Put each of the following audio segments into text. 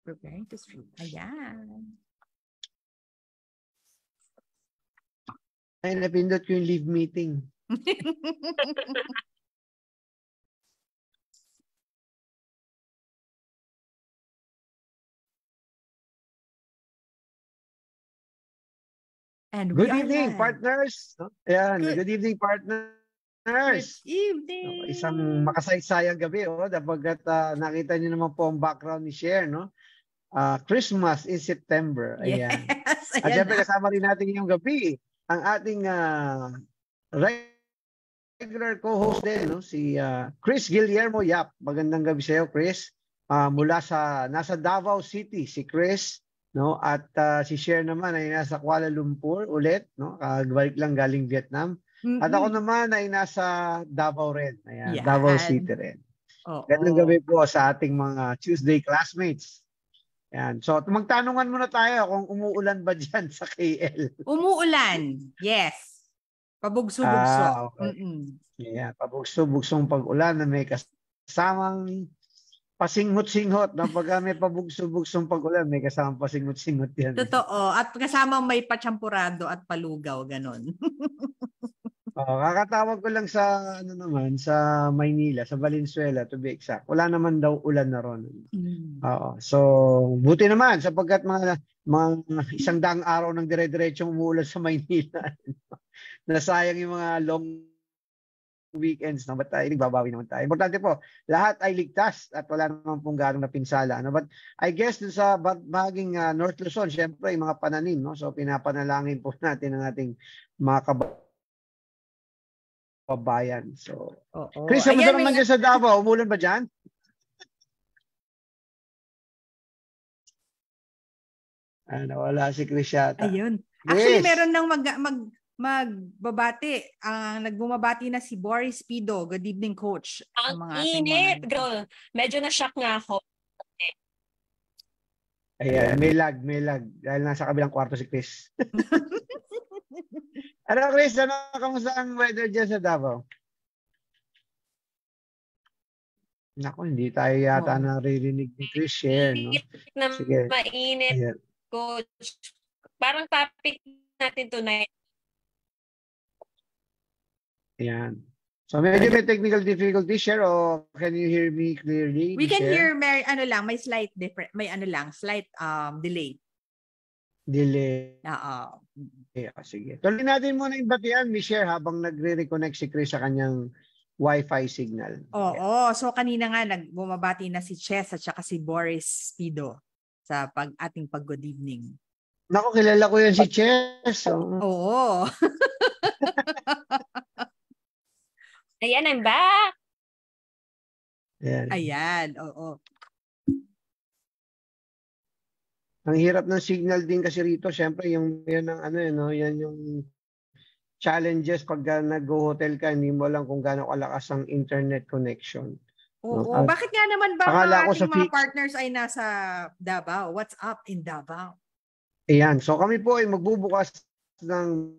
Preparing to stream. Ayan. Ay, napindot ko yung live meeting. And Good we are evening, live. partners. Ayan, Good- good evening, partners. Good evening. Isang makasaysayang gabi, dapagkat nakita niyo naman po ang background ni Cher, no? Christmas in September. Ayan. Yes. At syempre kasama rin natin ngayong gabi ang ating regular co-host din, no? Si Chris Guillermo Yap. Magandang gabi sa iyo, Chris. Nasa Davao City si Chris, no? At si Cher naman ay nasa Kuala Lumpur ulit, no? Balik lang galing Vietnam. At ako naman ay nasa Davao rin. Ayan, Yan. Davao City rin. Gandang gabi po sa ating mga Tuesday classmates. Yan. So, magtanungan muna tayo kung umuulan ba dyan sa KL. Umuulan. Yes. Pabugso-bugso. Okay. Yeah, pabugso-bugsong pag-ulan na may kasamang pasinghot-singhot. Pagka may pabugso-bugsong pag-ulan, may kasamang pasinghot-singhot yan. Totoo. At kasama may patsampurado at palugaw. Ganon. Kakatawag ko lang sa sa Maynila, sa Valenzuela to be exact. Wala naman daw ulan na ron. So buti naman sapagkat mga 100 araw ng dire-diretsong umuulan sa Maynila. Nasayang yung mga long weekends na babawi naman tayo. Importante po, lahat ay ligtas at wala naman pong ganong napinsala. But I guess dun sa bahaging North Luzon, syempre yung mga pananim, no? So pinapanalangin po natin ang ating mga kabayan. So, Chris, kamusta naman dyan sa Davao? Umulan ba dyan? Wala si Chris yata. Ayun. Actually, meron nang magbabati. Nagbumabati na si Boris Pido. Good evening, Coach. Ang init, girl. Medyo na-shock nga ako. Ayan, may lag. Dahil nasa kabilang kwarto si Chris. Ano, Chris? Kamusta ang weather dyan sa Davao? Naku, hindi tayo yata naririnig ni Chris share, no? Sige. Mainit, ayan. Coach. Parang topic natin tonight. Ayan. So, medyo may technical difficulty, share, o can you hear me clearly? We can hear, may slight different, slight delay. Sige. Tuloy natin muna yung batian, Michelle, habang nagre-reconnect si Chris sa kanyang Wi-Fi signal. So kanina nga bumabati na si Chess at saka si Boris Pido sa ating pag-good evening. Naku, kilala ko yan si Chess. Oo. Ayan, I'm back. Ayan, oo. Ang hirap ng signal din kasi rito, syempre yan yung challenges pag nag-hotel ka, hindi mo alam kung gaano kalakas ang internet connection. Oo. Bakit nga naman ba mga partners ay nasa Davao? What's up in Davao? Ayan. So kami po ay magbubukas ng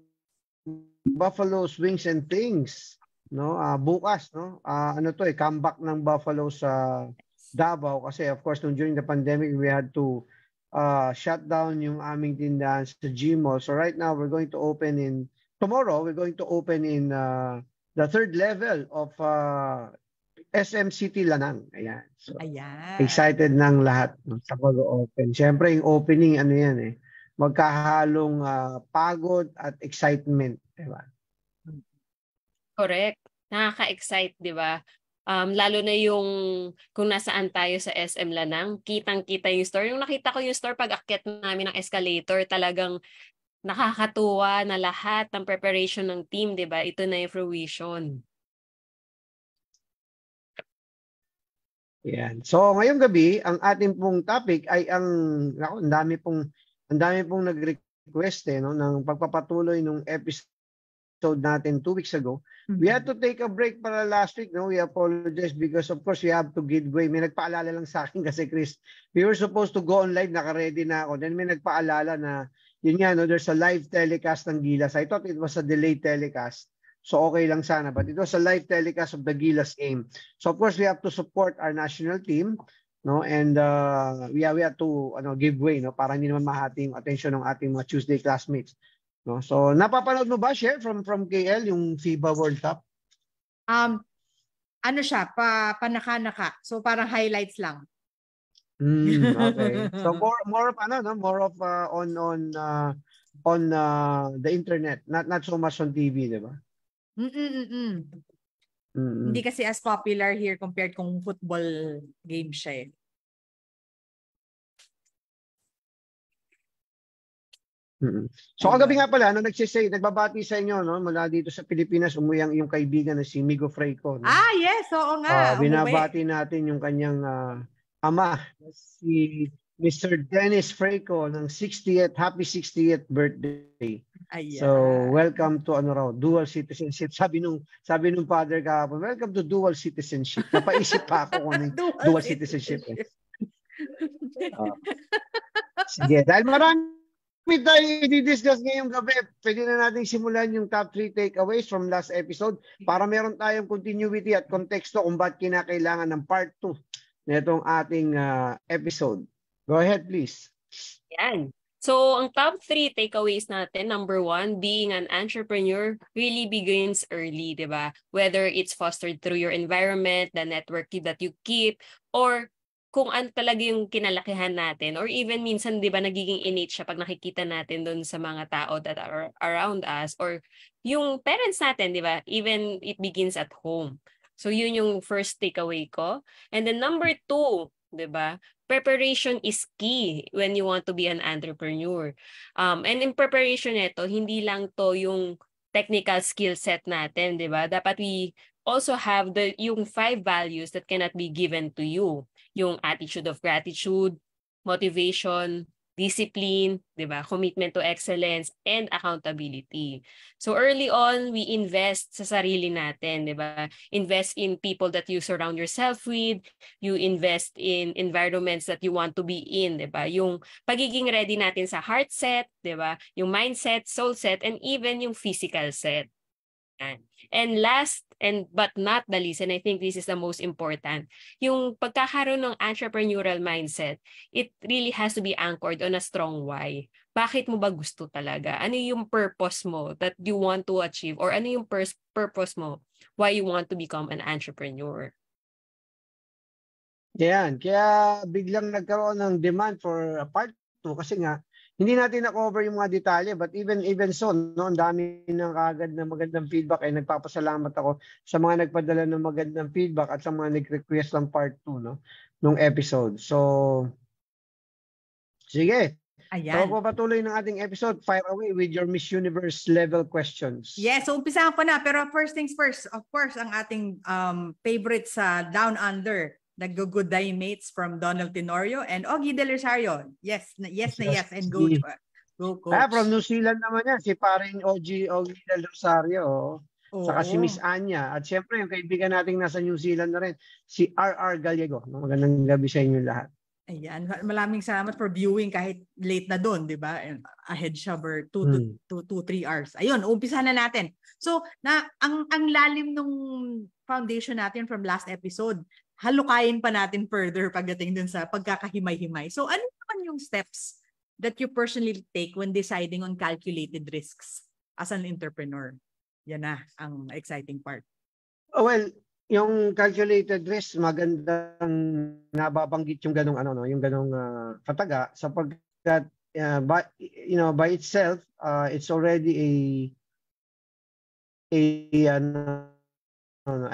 Buffalo Wings and Things, no? Bukas, no? Comeback ng Buffalo sa Davao kasi of course during the pandemic we had to shut down yung aming tindahan sa G-Mall. So right now tomorrow we're going to open in the third level of SM City Lanang. Ayan. So, excited ng lahat sa pag-open. Siyempre yung opening magkahalong pagod at excitement, diba? Correct. Nakaka-excite, diba? Lalo na yung kung nasaan tayo sa SM Lanang, kitang-kita yung store. Yung nakita ko yung store pag akyat namin ng escalator, talagang nakakatuwa na lahat ng preparation ng team, diba? Ito na yung fruition. Yan. So ngayong gabi, ang ating pong topic ay ang dami pong nag-request ng pagpapatuloy ng episode natin 2 weeks ago. We had to take a break para last week, no? We apologize because of course we have to give way. May nagpaalala lang sa akin kasi Chris, we were supposed to go on live, naka-ready na ako. Then may nagpaalala na yun nga, no, there's a live telecast ng Gilas. I thought it was a delayed telecast. So okay lang sana. But it was a live telecast of the Gilas game. So of course, we have to support our national team. no? And we have to give way, no, para hindi naman mahati yung attention ng ating mga Tuesday classmates, no? So napapanood mo ba, Share, from KL yung FIBA World Cup? Ano siya, panaka-naka. So parang highlights lang. Okay. So more of on the internet, not so much on TV, di ba? Hindi kasi as popular here compared kung football game siya eh. So kagabi nga pala, nagbabati sa inyo, no, mula dito sa Pilipinas, umuwi yung kaibigan na si Migo Freiko. No? Yes, oo nga. Binabati natin yung kanyang ama, si Mr. Dennis Freiko, ng happy 60th birthday. Ayan. So welcome to dual citizenship. Sabi nung father kahapon, welcome to dual citizenship. Napaisip pa ako kung dual citizenship. Sige, dahil marami tayo i-discuss ngayong gabi, pwede na natin simulan yung top 3 takeaways from last episode para meron tayong continuity at konteksto kung ba't kinakailangan ng part 2 na itong ating episode. Go ahead, please. Yan. So, ang top 3 takeaways natin, number 1, being an entrepreneur really begins early, di ba? Whether it's fostered through your environment, the network that you keep, or kung ano talaga yung kinalakihan natin, or even minsan, di ba, nagiging innate siya pag nakikita natin doon sa mga tao that are around us, or yung parents natin, di ba? Even it begins at home. So, yun yung first takeaway ko. And then number 2, di ba? Preparation is key when you want to be an entrepreneur. And in preparation nito, hindi lang to yung technical skill set natin, di ba? Dapat we also have yung 5 values that cannot be given to you. Yung attitude of gratitude, motivation, discipline, di ba? Commitment to excellence, and accountability. So early on, we invest sa sarili natin, di ba? Invest in people that you surround yourself with. You invest in environments that you want to be in, di ba? Yung pagiging ready natin sa heart set, di ba? Yung mindset, soul set, and even yung physical set. And last but not the least, and I think this is the most important, yung pagkakaroon ng entrepreneurial mindset, it really has to be anchored on a strong why. Bakit mo ba gusto talaga? Ano yung purpose mo that you want to achieve? Or ano yung purpose mo why you want to become an entrepreneur? Yan. Kaya biglang nagkaroon ng demand for part 2 kasi nga, hindi natin na-cover yung mga detalye, but even so, no, ang dami ng kagad na magandang feedback ay nagpapasalamat ako sa mga nagpadala ng magandang feedback at sa mga nag-request ng part 2, no, nung episode. So, sige. Ayan. So, patuloy ng ating episode. Fire away with your Miss Universe level questions. Yes, so umpisahan ko na. Pero first things first, of course, ang ating favorite sa Down Under, Nag-Good Day Mates from Donald Tenorio and Ogie Del Rosario. Yes, and go coach. From New Zealand naman yan, si paring Ogie Del Rosario. Saka si Miss Anya. At syempre, yung kaibigan nating nasa New Zealand na rin, si R.R. Gallego. Magandang gabi sa inyo lahat. Ayan, maraming salamat for viewing kahit late na doon, di ba? Ahead siya for 2 to 3 hours. Ayun, umpisahan na natin. So, ang lalim nung foundation natin from last episode, halukayin pa natin further pagdating dun sa pagkakahimay-himay. So, ano naman yung steps that you personally take when deciding on calculated risks as an entrepreneur? Yan na ang exciting part. Well, yung calculated risk, magandang nababanggit yung ganong kataga sapagkat by itself it's already a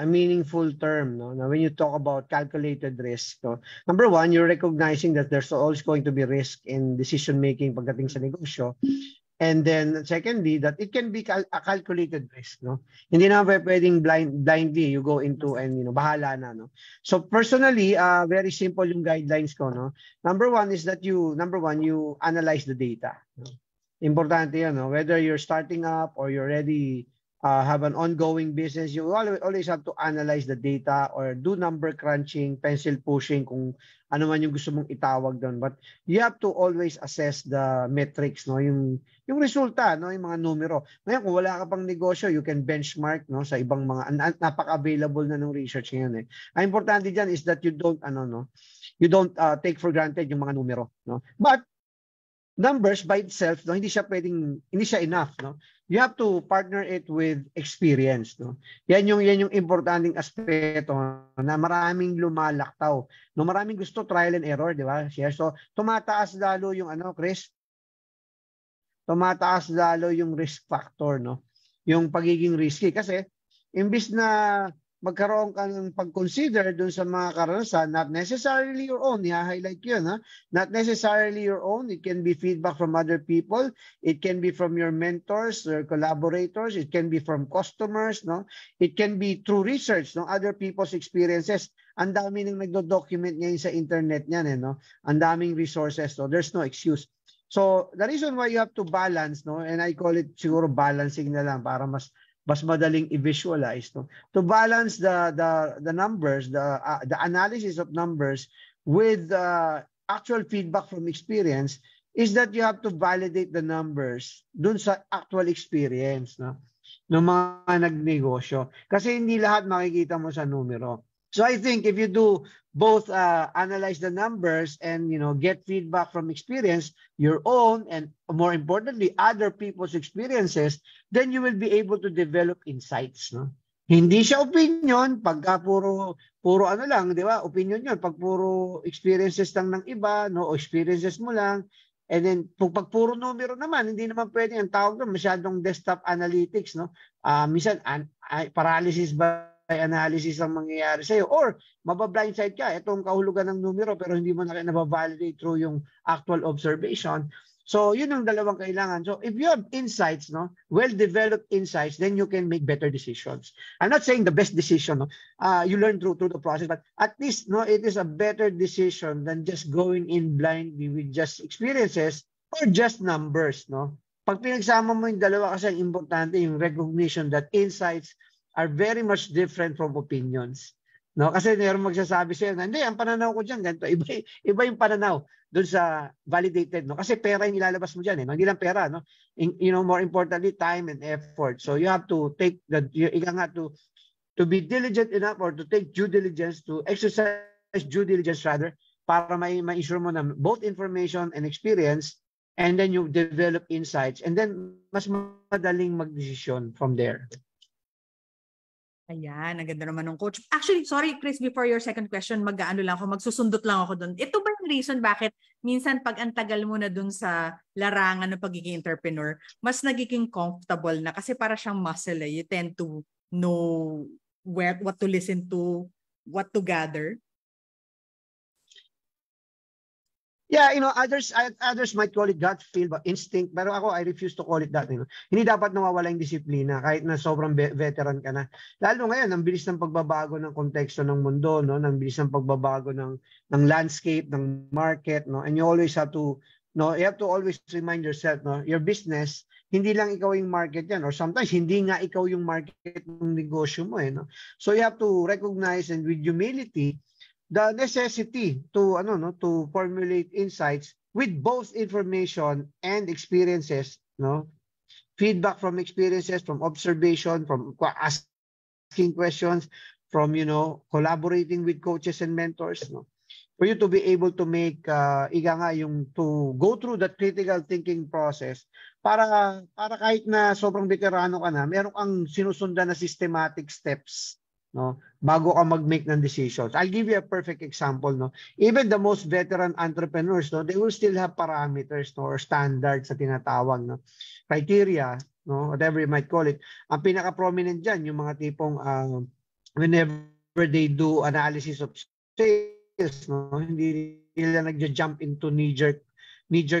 meaningful term, no? Now, when you talk about calculated risk, no? Number 1, you're recognizing that there's always going to be risk in decision making pagdating sa negosyo. And then secondly, that it can be a calculated risk, no? Hindi na pwedeng blindly you go into and bahala na, no? So personally, very simple yung guidelines ko, no? Number 1 is that you analyze the data, no? Importante 'yan, no? Whether you're starting up or you're already have an ongoing business, you always have to analyze the data or do number crunching, pencil pushing, kung ano man yung gusto mong itawag doon. But you have to always assess the metrics, no, yung resulta, no, yung mga numero. Ngayon, kung wala ka pang negosyo, you can benchmark, no, sa ibang mga napaka-available na ng research ngayon, eh. Ang importante diyan is that you don't you don't take for granted yung mga numero, no? But numbers by itself, no, hindi siya enough, no? You have to partner it with experience, no? Yan yung importanteng aspeto na maraming lumalaktaw. No, maraming gusto trial and error, di ba? So, tumataas lalo yung Chris? Tumataas lalo yung risk factor, no? Yung pagiging risky kasi imbis na magkaroon ka ng pag-consider dun sa mga karanasan, not necessarily your own, i-highlight yun, ha? Not necessarily your own, it can be feedback from other people, it can be from your mentors or collaborators, it can be from customers, no? It can be through research, no? Other people's experiences. Ang dami nang nagdo-document ngayon sa internet niyan, no? Ang daming resources, so there's no excuse. So, the reason why you have to balance, no? And I call it siguro balancing na lang para mas madaling i-visualize, no? To balance the numbers, the analysis of numbers with actual feedback from experience is that you have to validate the numbers dun sa actual experience, no, ng mga nagnegosyo. Kasi hindi lahat makikita mo sa numero. So I think if you do both analyze the numbers and get feedback from experience, your own and more importantly other people's experiences, then you will be able to develop insights, no? Hindi siya opinion pagka puro lang, di ba? Opinion 'yon pag puro experiences lang ng iba, no, o experiences mo lang. And then pag puro numero naman, hindi naman pwede, ang tawag doon masyadong desktop analytics, no? Minsan paralysis by analysis ang mangyayari sa'yo, or mabablindside ka, itong kahulugan ng numero pero hindi mo na nababalidate through yung actual observation. So yun ang dalawang kailangan. So if you have insights, no, well-developed insights, then you can make better decisions. I'm not saying the best decision, no, you learn through the process, but at least, no, it is a better decision than just going in blindly with just experiences or just numbers, no. Pag pinagsama mo yung dalawa, kasi ang importante yung recognition that insights are very much different from opinions, no? Kasi meron magsasabi sa'yo na, hindi, ang pananaw ko dyan, ganito. Iba yung pananaw dun sa validated, no? Kasi pera yung ilalabas mo dyan, no? Hindi lang pera, no? More importantly, time and effort. So you have to take to be diligent enough, or to take due diligence, to exercise due diligence rather, para ma-ensure mo na both information and experience, and then you develop insights, and then mas madaling magdesisyon from there. Ayan, ang ganda naman ng coach. Actually, sorry Chris, before your second question, magsusundot lang ako doon. Ito ba yung reason bakit minsan pag antagal mo na doon sa larangan ng pagiging entrepreneur, mas nagiging comfortable na kasi para siyang muscle, you tend to know what to listen to, what to gather? Yeah, others might call it gut feel, but instinct. Pero ako, I refuse to call it that. Hindi dapat nawawala yung disiplina kahit na sobrang veteran ka na. Lalo ngayon, ang bilis ng pagbabago ng konteksto ng mundo, no? Ang bilis ng pagbabago ng landscape, ng market, no? And you always have to, no, you have to always remind yourself, no, your business, hindi lang ikaw yung market yan, or sometimes hindi nga ikaw yung market ng negosyo mo, no? So you have to recognize, and with humility, the necessity to formulate insights with both information and experiences, no? Feedback from experiences, from observation, from asking questions, from collaborating with coaches and mentors, no? For you to be able to make to go through that critical thinking process para kahit na sobrang veterano ka na, meron kang sinusundan na systematic steps, no, bago ka mag-make ng decisions. I'll give you a perfect example, no. Even the most veteran entrepreneurs, no, they will still have parameters, no, or standards sa tinatawag, no, criteria, no, whatever you might call it. Ang pinaka-prominent diyan yung mga tipong whenever they do analysis of sales, no, hindi nila nagja-jump into knee-jerk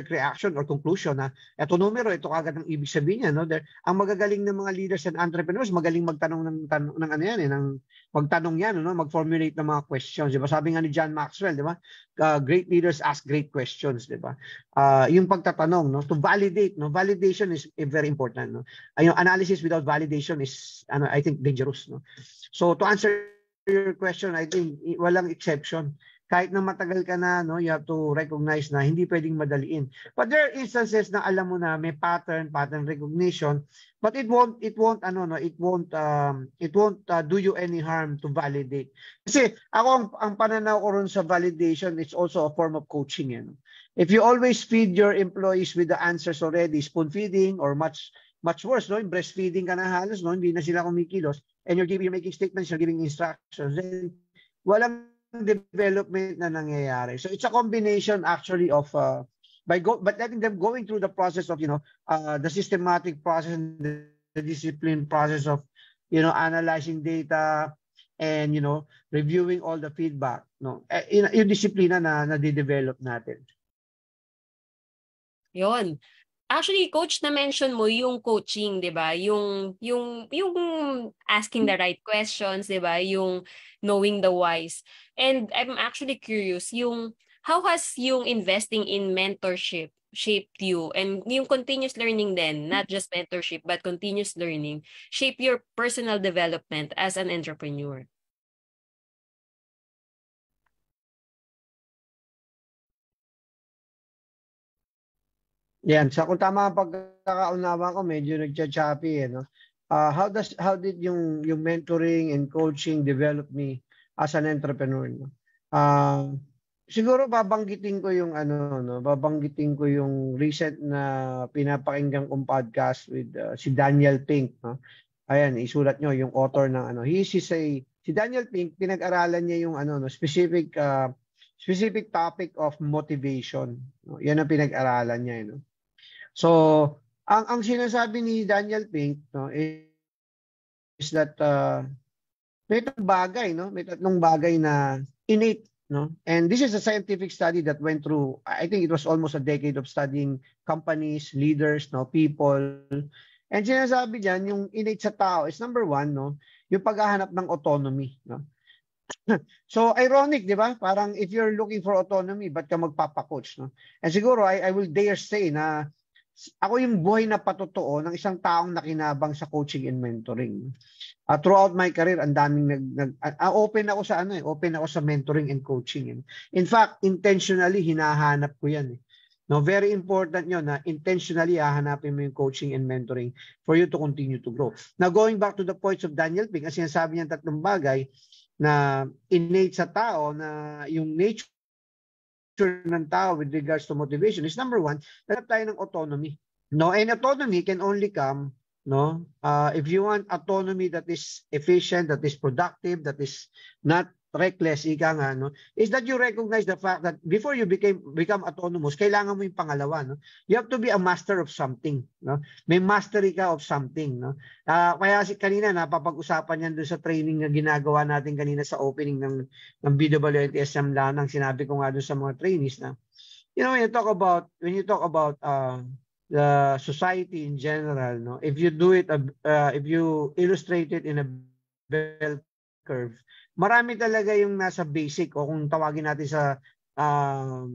reaction or conclusion na ito numero, ito kagad ang ibig sabihin niya, no? Ang magagaling ng mga leaders and entrepreneurs, magaling magtanong magtanong yan, no? Mag-formulate ng mga questions, di ba? Sabi nga ni John Maxwell, di ba? Great leaders ask great questions, di ba? Yung pagtatanong, no? To validate, no? Validation is very important, no? Yung analysis without validation is I think dangerous, no? So to answer your question, I think walang exception. kahit na matagal ka na, no, you have to recognize na hindi pwedeng madaliin. But there are instances na alam mo na may pattern recognition, but it won't do you any harm to validate. Kasi ako ang pananaw ko ron sa validation, it's also a form of coaching. If you always feed your employees with the answers already, spoon feeding or much worse, no, breastfeeding ka na halos, no, hindi na sila kumikilos, and you're making statements, you're giving instructions, then walang development na nangyayari. So it's a combination actually of but letting them going through the process of the systematic process and the discipline process of analyzing data and reviewing all the feedback, no, yung disiplina na di-develop natin. Yon. Actually, coach, na-mention mo yung coaching, 'di ba? Yung asking the right questions, 'di ba? Yung knowing the whys. And I'm actually curious, how has yung investing in mentorship shaped you, and yung continuous learning then, not just mentorship but continuous learning, shape your personal development as an entrepreneur? Yan. So kung tama ang pagkakaunawa ko, medyo nagcha-choppy, no? How did yung mentoring and coaching develop me as an entrepreneur, no? Siguro babanggitin ko yung recent na pinapakinggan kong podcast with si Daniel Pink, no? Ayan, isulat nyo yung author ng si Daniel Pink, pinag-aralan niya yung specific topic of motivation, no? Yan ang pinag-aralan niya, no? So, ang sinasabi ni Daniel Pink, no, is that may tatlong bagay na innate, no? And this is a scientific study that went through, I think it was almost a decade of studying companies, leaders, no, people. And sinasabi diyan, yung innate sa tao is number 1, no, yung paghahanap ng autonomy, no? So ironic, di ba? Parang if you're looking for autonomy, ba't ka magpapacoach, no? And siguro I will dare say na ako yung buhay na patotoo ng isang taong nakinabang sa coaching and mentoring. Throughout my career, ang daming open ako sa mentoring and coaching. In fact, intentionally hinahanap ko yan. No, very important yun na intentionally hahanapin mo yung coaching and mentoring for you to continue to grow. Now, going back to the points of Daniel Pink, kasi sinasabi niya tatlong bagay na innate sa tao, na yung nature ng tao with regards to motivation is number 1, hanap tayo ng autonomy. No, and autonomy can only come, no, if you want autonomy that is efficient, that is productive, that is not reckless, no, is that you recognize the fact that before you become autonomous, kailangan mo yung pangalawa, no? You have to be a master of something, no? May mastery ka of something, no? Kaya kanina napapag-usapan yan doon sa training na ginagawa natin kanina sa opening ng BWNT-SM Lanang, sinabi ko nga doon sa mga trainees na, when you talk about the society in general, no, if you do it, if you illustrate it in a bell curve, marami talaga yung nasa basic, o kung tawagin natin sa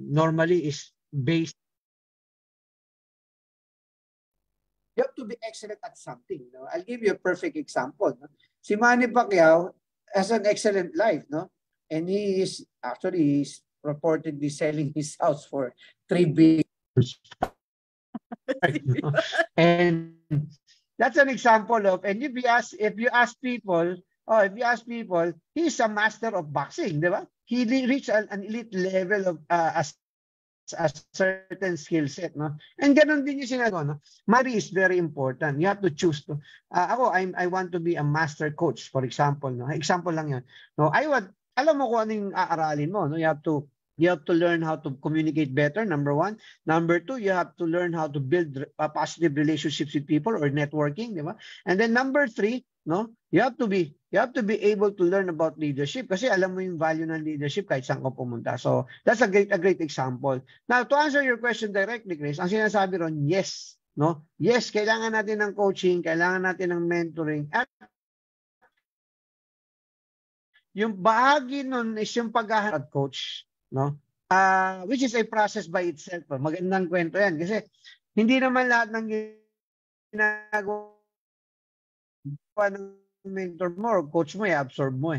normally is basic. You have to be excellent at something, no? I'll give you a perfect example, no? Si Manny Pacquiao has an excellent life, no? And he's reportedly selling his house for $3 billion. And that's an example of, and if you ask people, he's a master of boxing, di ba? He reached an elite level of a certain skill set, no? And ganun din yung sinabi, no? Mari is very important. You have to choose to. I want to be a master coach, for example, no? Example lang yun. No, alam mo kung ano yung aaralin mo, no? You have to learn how to communicate better, number 1. Number 2, you have to learn how to build positive relationships with people or networking, di ba? And then number 3, no, you have to be able to learn about leadership, kasi alam mo yung value ng leadership kahit saan ka pumunta. So that's a great example. Now, to answer your question directly, Chris, ang sinasabi ron, yes, no? Yes, kailangan natin ng coaching, kailangan natin ng mentoring, at yung bahagi nun is yung paghahanap coach, no? Which is a process by itself. Magandang kwento yan kasi hindi naman lahat ng ginagawa ng mentor mo or coach mo, i-absorb mo,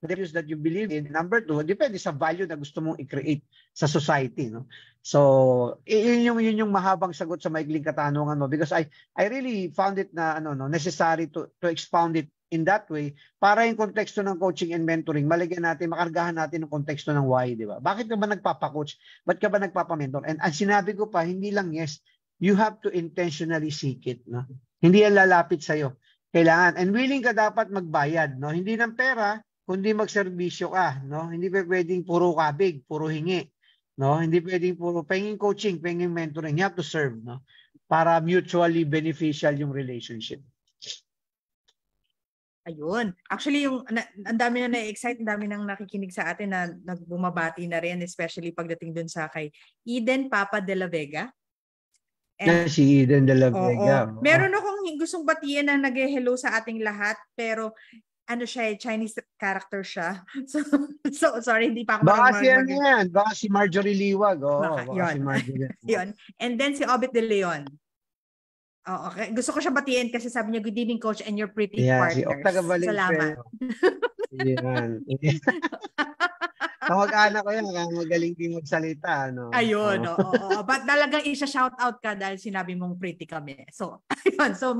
values that you believe in. Number 2, depende sa value na gusto mong i-create sa society, no? So, yun yung mahabang sagot sa maikling katanungan mo, because I really found it na necessary to expound it in that way para yung konteksto ng coaching and mentoring, malagyan natin, makargahan natin ng konteksto ng why, di ba? Bakit ka ba nagpapa-coach? Ba't ka ba nagpapa-mentor? And ang sinabi ko pa, hindi lang yes, you have to intentionally seek it, no? Hindi yan lalapit sa'yo. Kailangan. And willing ka dapat magbayad, no? Hindi ng pera, kundi magserbisyo ka, no? Hindi pwedeng puro kabig, puro hingi, no? Hindi pwedeng puro penging coaching, penging mentoring. You have to serve, no? Para mutually beneficial yung relationship. Ayun. Actually, ang dami na na-excite, ang dami nang nakikinig sa atin na nagbumabati na rin, especially pagdating dun sa kay Eden Papa de la Vega. And, si Eden de la Vega. Meron akong gustong batiin na nag-hello sa ating lahat, pero siya, Chinese character siya. So sorry, hindi pa ako baka yan. Baka si Marjorie Liwag. Baka si Marjorie. Yun. And then si Obit de Leon. Okay. Gusto ko siya batiin kasi sabi niya, good evening, coach, and your pretty partners. Salamat. Yan. Kamag-anak ko yan, magaling din magsalita. No? Ayun, oo. But talagang isa-shout out ka dahil sinabi mong pretty kami. So, ayun. So,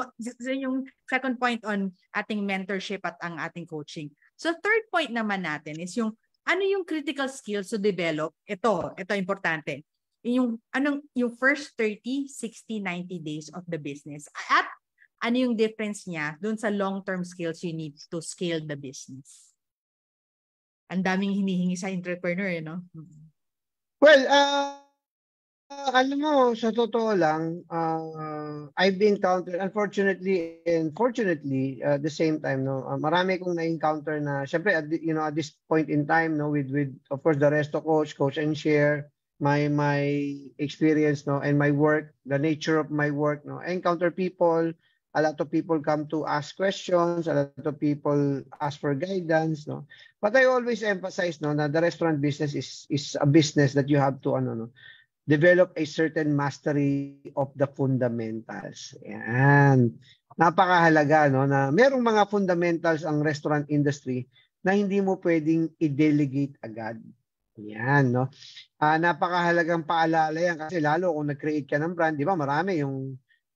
yung second point on ating mentorship at ang ating coaching. So, third point naman natin is yung ano yung critical skills to develop. Ito importante. Yung first 30, 60, 90 days of the business. At ano yung difference niya dun sa long-term skills you need to scale the business. Ang daming hinihingi sa entrepreneur, no? Well, alam mo, sa totoo lang, I've encountered, unfortunately and fortunately, at the same time, no, marami kong na-encounter na, syempre, at this point in time, no, with of course, the Resto Coach and share my experience, no, and my work, the nature of my work, no, I encounter people. A lot of people come to ask questions. A lot of people ask for guidance. No, but I always emphasize, no, that the restaurant business is a business that you have to develop a certain mastery of the fundamentals. Yan. Napakahalaga, no, na merong mga fundamentals ang restaurant industry na hindi mo pwedeng i-delegate agad. Yan, no. Napakahalagang paalala yan kasi lalo kung nag-create ka ng brand, di ba? Marami yung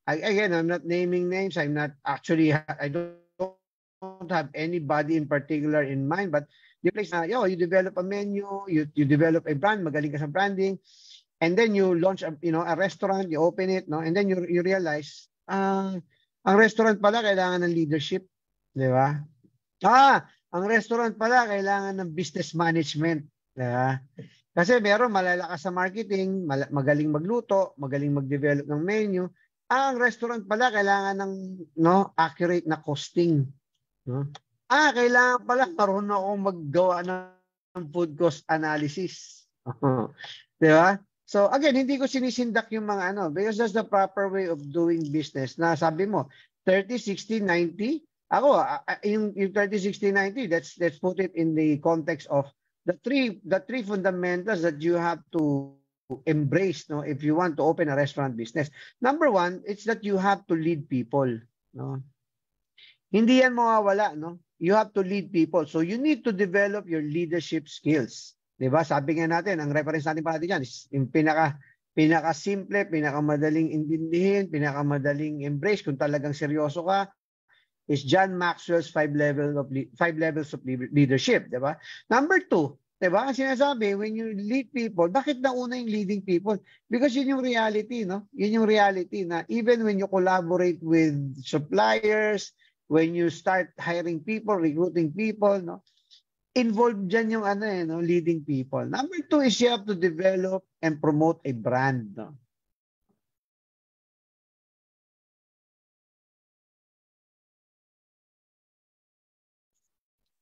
again, I'm not naming names. I'm not actually, I don't have anybody in particular in mind, but the place na, you develop a menu, you develop a brand, magaling ka sa branding, and then you launch a restaurant, you open it, no, and then you realize, ang restaurant pala kailangan ng leadership, di ba? Ang restaurant pala kailangan ng business management, di ba? Kasi meron malalakas sa marketing, magaling magluto, magaling mag-develop ng menu. Ang restaurant pala kailangan ng accurate na costing, no? Kailangan pala marunong akong maggawa ng food cost analysis. Di ba? So again, hindi ko sinisindak yung mga because that's the proper way of doing business. Na sabi mo 30, 60, 90. Ako yung 30, 60, 90, let's put it in the context of the three fundamentals that you have to embrace, no, if you want to open a restaurant business. Number 1, it's that you have to lead people, no. Hindi yan mawawala, no. You have to lead people. So you need to develop your leadership skills. 'Di ba? Sabi nga natin, ang reference natin para diyan is yung pinaka simple, pinakamadaling intindihin, pinakamadaling embrace kung talagang seryoso ka is John Maxwell's 5 levels of leadership, 'di ba? Number 2, diba? Ang sinasabi, when you lead people, bakit nauna yung leading people? Because yun yung reality, no? Yun yung reality na even when you collaborate with suppliers, when you start hiring people, recruiting people, no? Involved dyan yung leading people. Number 2 is you have to develop and promote a brand, no?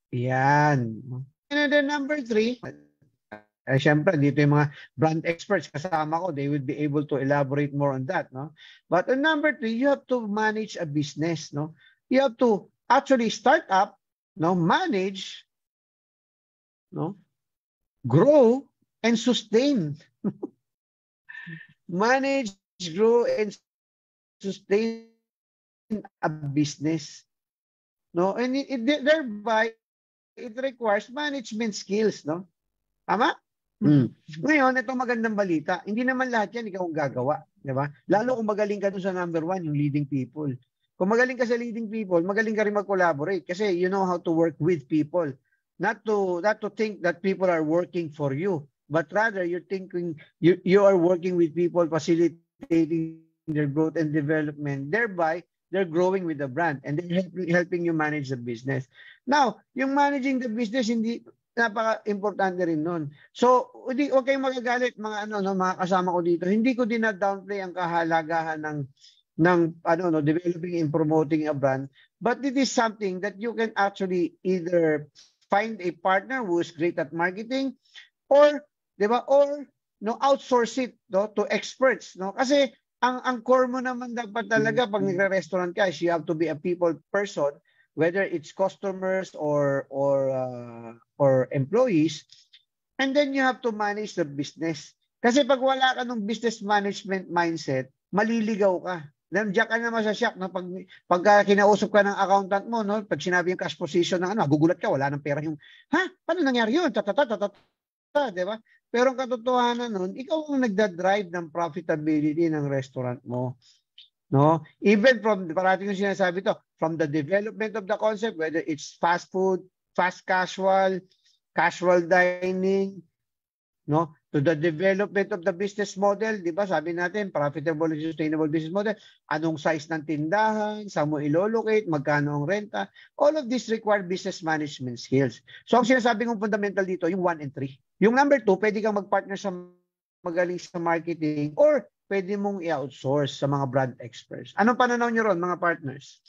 Yan. And then number 3, syempre, dito yung mga brand experts kasama ko, they would be able to elaborate more on that, no? But on number 3, you have to manage a business, no? You have to actually start up, no, manage, no, grow, and sustain. Manage, grow, and sustain a business, no? And thereby, it requires management skills, no? Tama? Ngayon, itong magandang balita, hindi naman lahat yan ikaw ang gagawa, di ba? Lalo kung magaling ka dun sa number 1, yung leading people. Kung magaling ka sa leading people, magaling ka rin mag-collaborate kasi you know how to work with people. Not to think that people are working for you, but rather you're thinking you are working with people, facilitating their growth and development. Thereby, they're growing with the brand and they're helping you manage the business. Now, yung managing the business, hindi napaka-importante rin nun. So, huwag kayong magagalit mga mga kasama ko dito. Hindi ko din na-downplay ang kahalagahan ng developing and promoting a brand, but it is something that you can actually either find a partner who is great at marketing or, 'di ba, or outsource it to experts, no? Kasi ang core mo naman dapat talaga pag nagre-restaurant ka is you have to be a people person, whether it's customers or employees, and then you have to manage the business. Kasi pag wala ka ng business management mindset, maliligaw ka. Nandiyan ka naman sa shock, no? Pag kinausap ka ng accountant mo, no? Pag sinabi yung cash position ng gugulat ka, wala nang pera yung, paano nangyari yun? Di ba? Pero ang katotohanan nun, ikaw ang nagda-drive ng profitability ng restaurant mo. No? Even parating yung sinasabi to, from the development of the concept, whether it's fast food, fast casual dining, no? To the development of the business model, di ba? Sabi natin, profitable and sustainable business model. Anong size ng tindahan? Saan mo ilolocate? Magkano ang renta? All of this require business management skills. So, ang sinasabi kong fundamental dito, yung 1 and 3. Yung number 2, pwede kang mag-partner sa magaling sa marketing or pwede mong i-outsource sa mga brand experts. Anong pananaw nyo ron, mga partners?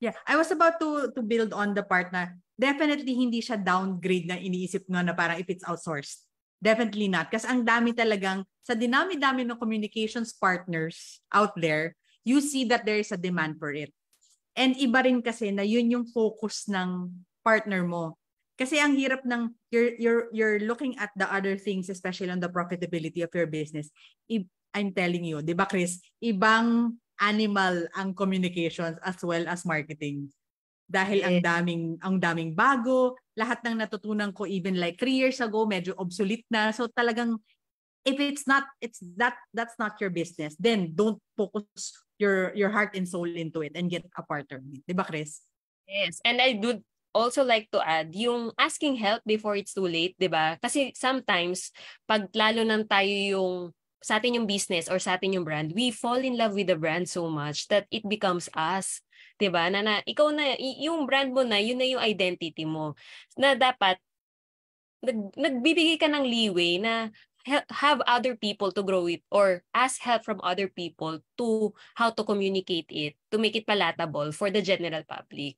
Yeah, I was about to build on the part na definitely hindi siya downgrade na iniisip nga na parang if it's outsourced. Definitely not. Kasi ang dami talagang, sa dinami-dami ng communications partners out there, you see that there is a demand for it. And iba rin kasi na yun yung focus ng partner mo. Kasi ang hirap ng, you're looking at the other things, especially on the profitability of your business. I'm telling you, di ba Chris, ibang animal ang communications as well as marketing. Dahil ang daming bago, lahat ng natutunan ko even like 3 years ago, medyo obsolete na. So talagang if that's not your business, then don't focus your heart and soul into it and get a partner. 'Di ba, Chris? Yes, and I do also like to add yung asking help before it's too late, 'di ba? Kasi sometimes pag lalo nang tayo yung sa atin yung business or sa atin yung brand, we fall in love with the brand so much that it becomes us. 'Di ba? Na ikaw na yung brand mo na, yun na yung identity mo. Na dapat nagbibigay ka ng leeway na have other people to grow it or ask help from other people to how to communicate it, to make it palatable for the general public.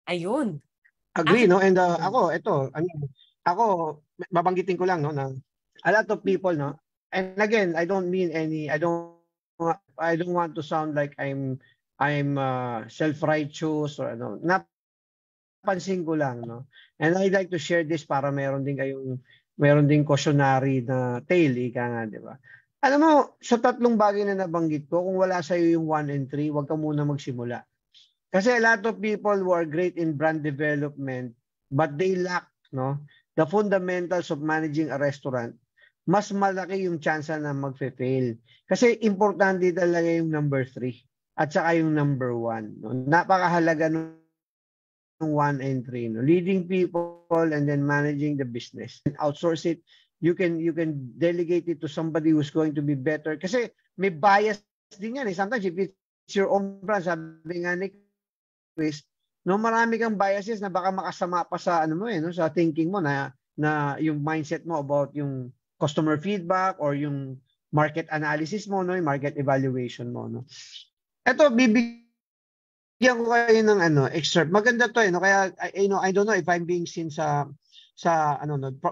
Ayun. Agree, no? And ako, babanggitin ko lang, no, na a lot of people, no, and again, I don't want to sound like I'm self-righteous or napansin ko lang, no, and I'd like to share this para meron ding cautionary na tale, ika nga, di ba? Alam mo, sa 3 bagay na nabanggit ko, kung wala sa'yo yung 1 and 3, huwag ka muna magsimula. Kasi a lot of people who are great in brand development, but they lack, no, the fundamentals of managing a restaurant, mas malaki yung chance na mag-fail. Kasi importante talaga yung number 3 at saka yung number 1. No? Napakahalaga ng 1 and 3. No? Leading people and then managing the business. Outsource it. You can delegate it to somebody who's going to be better. Kasi may bias din yan. Sometimes if it's your own brand, sabi nga ni Chris, no, marami kang biases na baka makasama pa sa sa thinking mo na yung mindset mo about yung customer feedback or yung market analysis mo, no, yung market evaluation mo, no. Ito, bibigyan ko kayo ng excerpt. Maganda to, no. Kaya I don't know if I'm being seen sa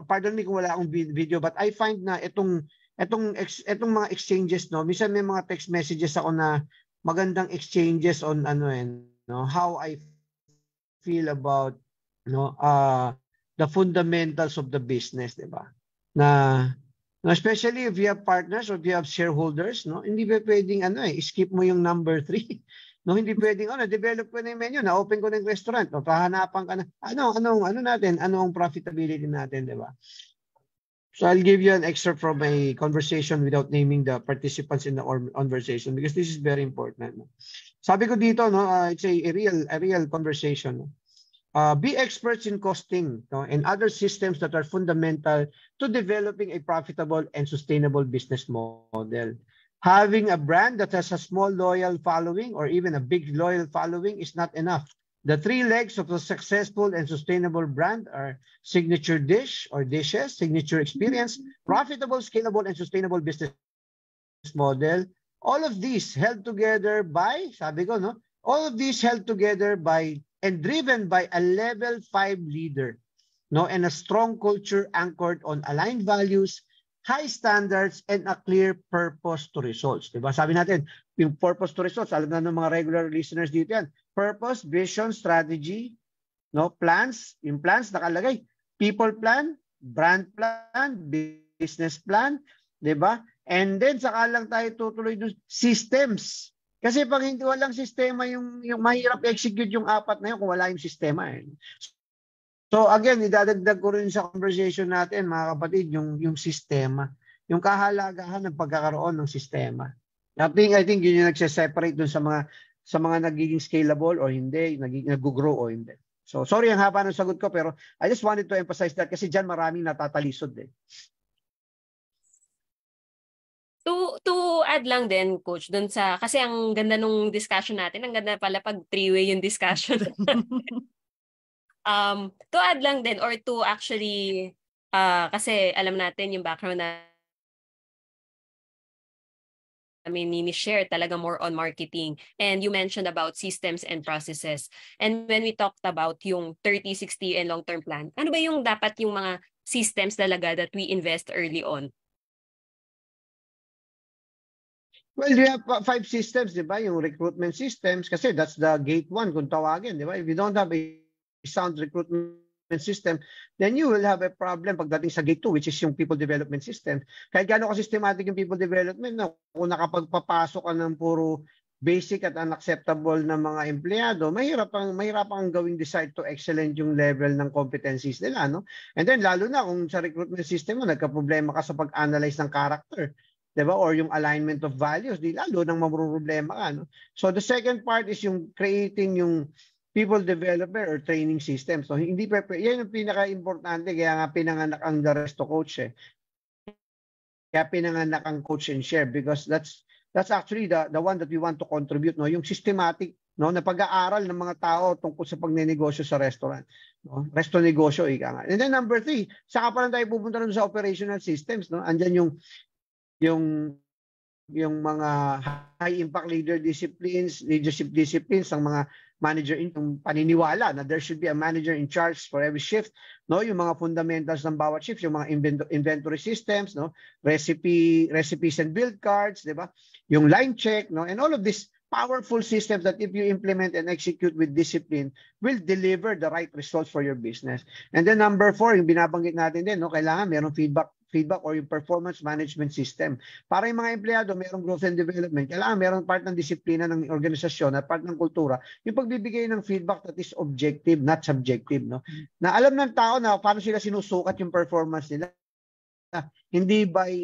pardon me kung wala akong video, but I find na itong mga exchanges, no, minsan may mga text messages ako na magandang exchanges on no, how I feel about the fundamentals of the business, 'di ba? Na No, especially if you have partners or if you have shareholders, no, hindi ba pwedeng skip mo yung number 3. No, hindi pwedeng develop ko na yung menu, na-open ko na yung restaurant, o pahanapan ka na, ano ang profitability natin, di ba? So I'll give you an excerpt from a conversation without naming the participants in the conversation because this is very important. No? Sabi ko dito, no, it's a real conversation. No? Be experts in costing, no, and other systems that are fundamental to developing a profitable and sustainable business model. Having a brand that has a small loyal following or even a big loyal following is not enough. The 3 legs of a successful and sustainable brand are signature dish or dishes, signature experience, profitable, scalable, and sustainable business model. All of these held together by, sabi ko, no, all of these held together by and driven by a level 5 leader, no, and a strong culture anchored on aligned values, high standards, and a clear purpose to results. Diba? Sabi natin, yung purpose to results, alam na ng mga regular listeners dito yan. Purpose, vision, strategy, no, plans, yung plans nakalagay. People plan, brand plan, business plan, diba? And then saka lang tayo tutuloy dun, systems. Kasi pag hindi walang sistema, yung mahirap execute yung 4 na yun kung wala yung sistema. So again, idadagdag ko rin sa conversation natin, mga kapatid, yung sistema. Yung kahalagahan ng pagkakaroon ng sistema. I think yun yung nagse-separate dun sa mga nagiging scalable o hindi, nag-grow o hindi. So sorry ang haba ng sagot ko, pero I just wanted to emphasize that kasi dyan maraming natatalisod eh. To add lang din, Coach, dun sa, kasi ang ganda nung discussion natin, ang ganda pala pag 3-way yung discussion. To add lang din, or to actually, kasi alam natin yung background na share talaga more on marketing. And you mentioned about systems and processes. And when we talked about yung 30, 60, and long-term plan, ano ba yung dapat yung mga systems talaga that we invest early on? Well, you have 5 systems, di ba? Yung recruitment systems, kasi that's the gate 1 kung tawagin, di ba? If you don't have a sound recruitment system, then you will have a problem pagdating sa gate 2, which is yung people development system. Kahit gaano ka-systematic yung people development, no? Kung nakapagpapasok ka ng puro basic at unacceptable na mga empleyado, mahirap ang gawing decide to excellent yung level ng competencies nila, no? And then lalo na kung sa recruitment system mo, nagka-problema ka sa pag-analyze ng character, diba? Or yung alignment of values, di lalo nang mamroblema ka. No? So the second part is yung creating yung people developer or training system. So hindi yan yung pinaka-importante, kaya nga pinanganak ang The Resto Coach eh. Kaya pinanganak ang Coach and Share because that's actually the one that we want to contribute, no? Yung systematic, no, na pag-aaral ng mga tao tungkol sa pagnenegosyo sa restaurant, no? Resto negosyo ika nga. And then number 3, saka pa lang tayo pupunta rin sa operational systems, no? Andyan yung mga high impact leadership disciplines ng mga manager, yung paniniwala na there should be a manager in charge for every shift, no, yung mga fundamentals ng bawat shift, yung mga inventory systems, no, recipes and build cards, di ba, yung line check, no, and all of these powerful systems that if you implement and execute with discipline will deliver the right results for your business. And then number 4, yung binabanggit natin din, no, kailangan merong feedback or yung performance management system. Para yung mga empleyado, merong growth and development, kailangan merong part ng disiplina ng organisasyon at part ng kultura, yung pagbibigay ng feedback that is objective, not subjective. No? Na alam ng tao na paano sila sinusukat yung performance nila. Hindi by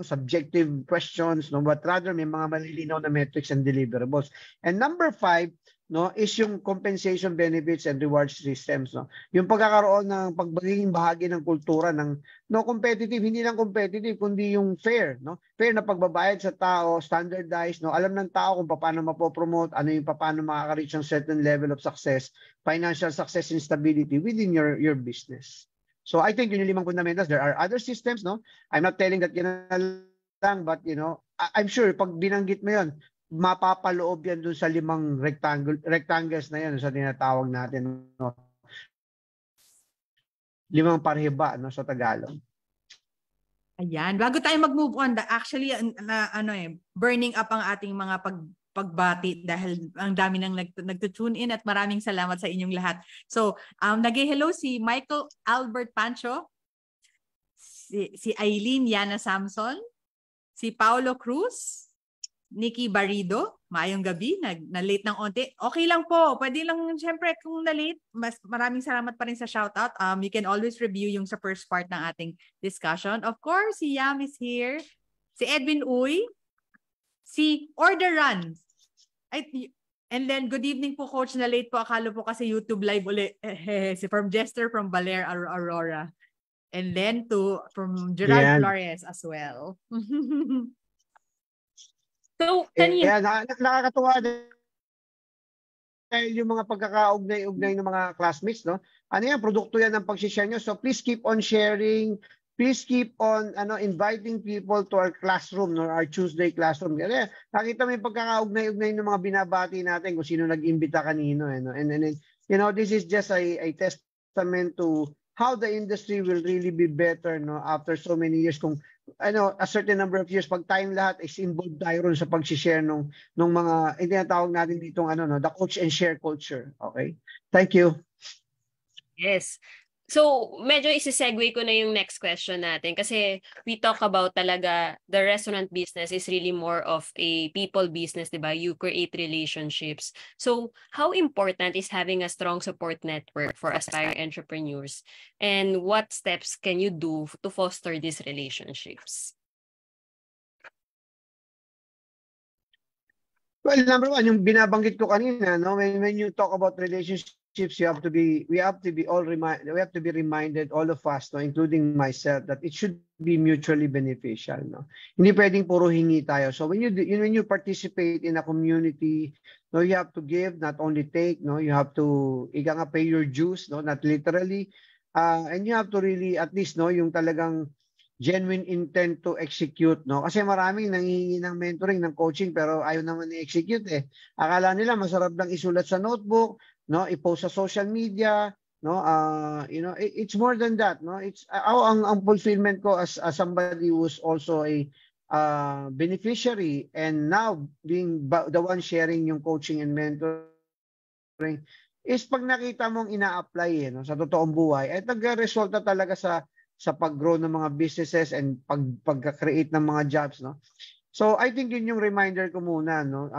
subjective questions, no, but rather may mga malilinaw na metrics and deliverables. And number 5, no, is yung compensation benefits and reward systems, no. Yung pagkakaroon ng pagbaging bahagi ng kultura ng no competitive, hindi lang competitive kundi yung fair, no. Fair na pagbabayad sa tao, standardized, no. Alam ng tao kung paano mapopromote, ano yung paano makaka-reach ng certain level of success, financial success and stability within your business. So I think yun yung 5 fundamentals. There are other systems, no. I'm not telling that yun lang, but you know, I'm sure pag binanggit mo yun, mapapaloob yan dun sa 5 rectangles na yan sa tinatawag natin, no? 5 parhiba, no, sa Tagalog. Ayan, bago tayo mag-move on, actually burning up ang ating mga pagbati dahil ang dami nang nagtutune in at maraming salamat sa inyong lahat. So, nag-hello si Michael Albert Pancho, si Eileen Yana Samson, si Paulo Cruz, Nikki Barido, maayong gabi, na-late ng onti. Okay lang po, pwede lang syempre kung na-late, maraming salamat pa rin sa shoutout. You can always review yung sa first part ng ating discussion. Of course, si Yam is here, si Edwin Uy, si Order Run. And then, good evening po, Coach, na late po. Akala po kasi YouTube live uli. Si from Jester from Baler, Aurora. And then from Gerald Flores as well. So, kanina... Nakakatuwa din yung mga pagkakaugnay-ugnay ng mga classmates, no? Ano yan, produkto yan ng pag-share nyo. So please keep on sharing. Please keep on inviting people to our classroom, no? Our Tuesday classroom. Kasi nakita mo yung pagkakaugnay-ugnay ng mga binabati natin kung sino nag-imbita kanino. No? And this is just a testament to how the industry will really be better, no, after so many years. Kung a certain number of years, pag tayong lahat is involved tayo ron sa pag-share nung mga tinatawag natin ditong the coach and share culture. Okay? Thank you. Yes. So, medyo isi-segue ko na yung next question natin kasi we talk about talaga the restaurant business is really more of a people business, diba? You create relationships. So, how important is having a strong support network for aspiring entrepreneurs? And what steps can you do to foster these relationships? Well, number one, yung binabanggit ko kanina, no, when you talk about relationships, we have to be reminded, all of us, no, including myself, that it should be mutually beneficial, no. Hindi pwedeng puro hingi tayo. So when you participate in a community, no, you have to give, not only take, no. You have to pay your dues, no, not literally, and you have to really at least, no, yung talagang genuine intent to execute, no? Kasi maraming nanghihingi ng mentoring, ng coaching, pero ayaw naman i-execute eh. Akala nila masarap lang isulat sa notebook, no? I-post sa social media, no? It's more than that, no? It's ang fulfillment ko as somebody who's also a beneficiary and now being the one sharing yung coaching and mentoring is pag nakita mong ina-apply no, sa totoong buhay, ay nagre-resulta talaga sa pag-grow ng mga businesses and pag-create ng mga jobs, no? So I think yun yung reminder ko muna, no?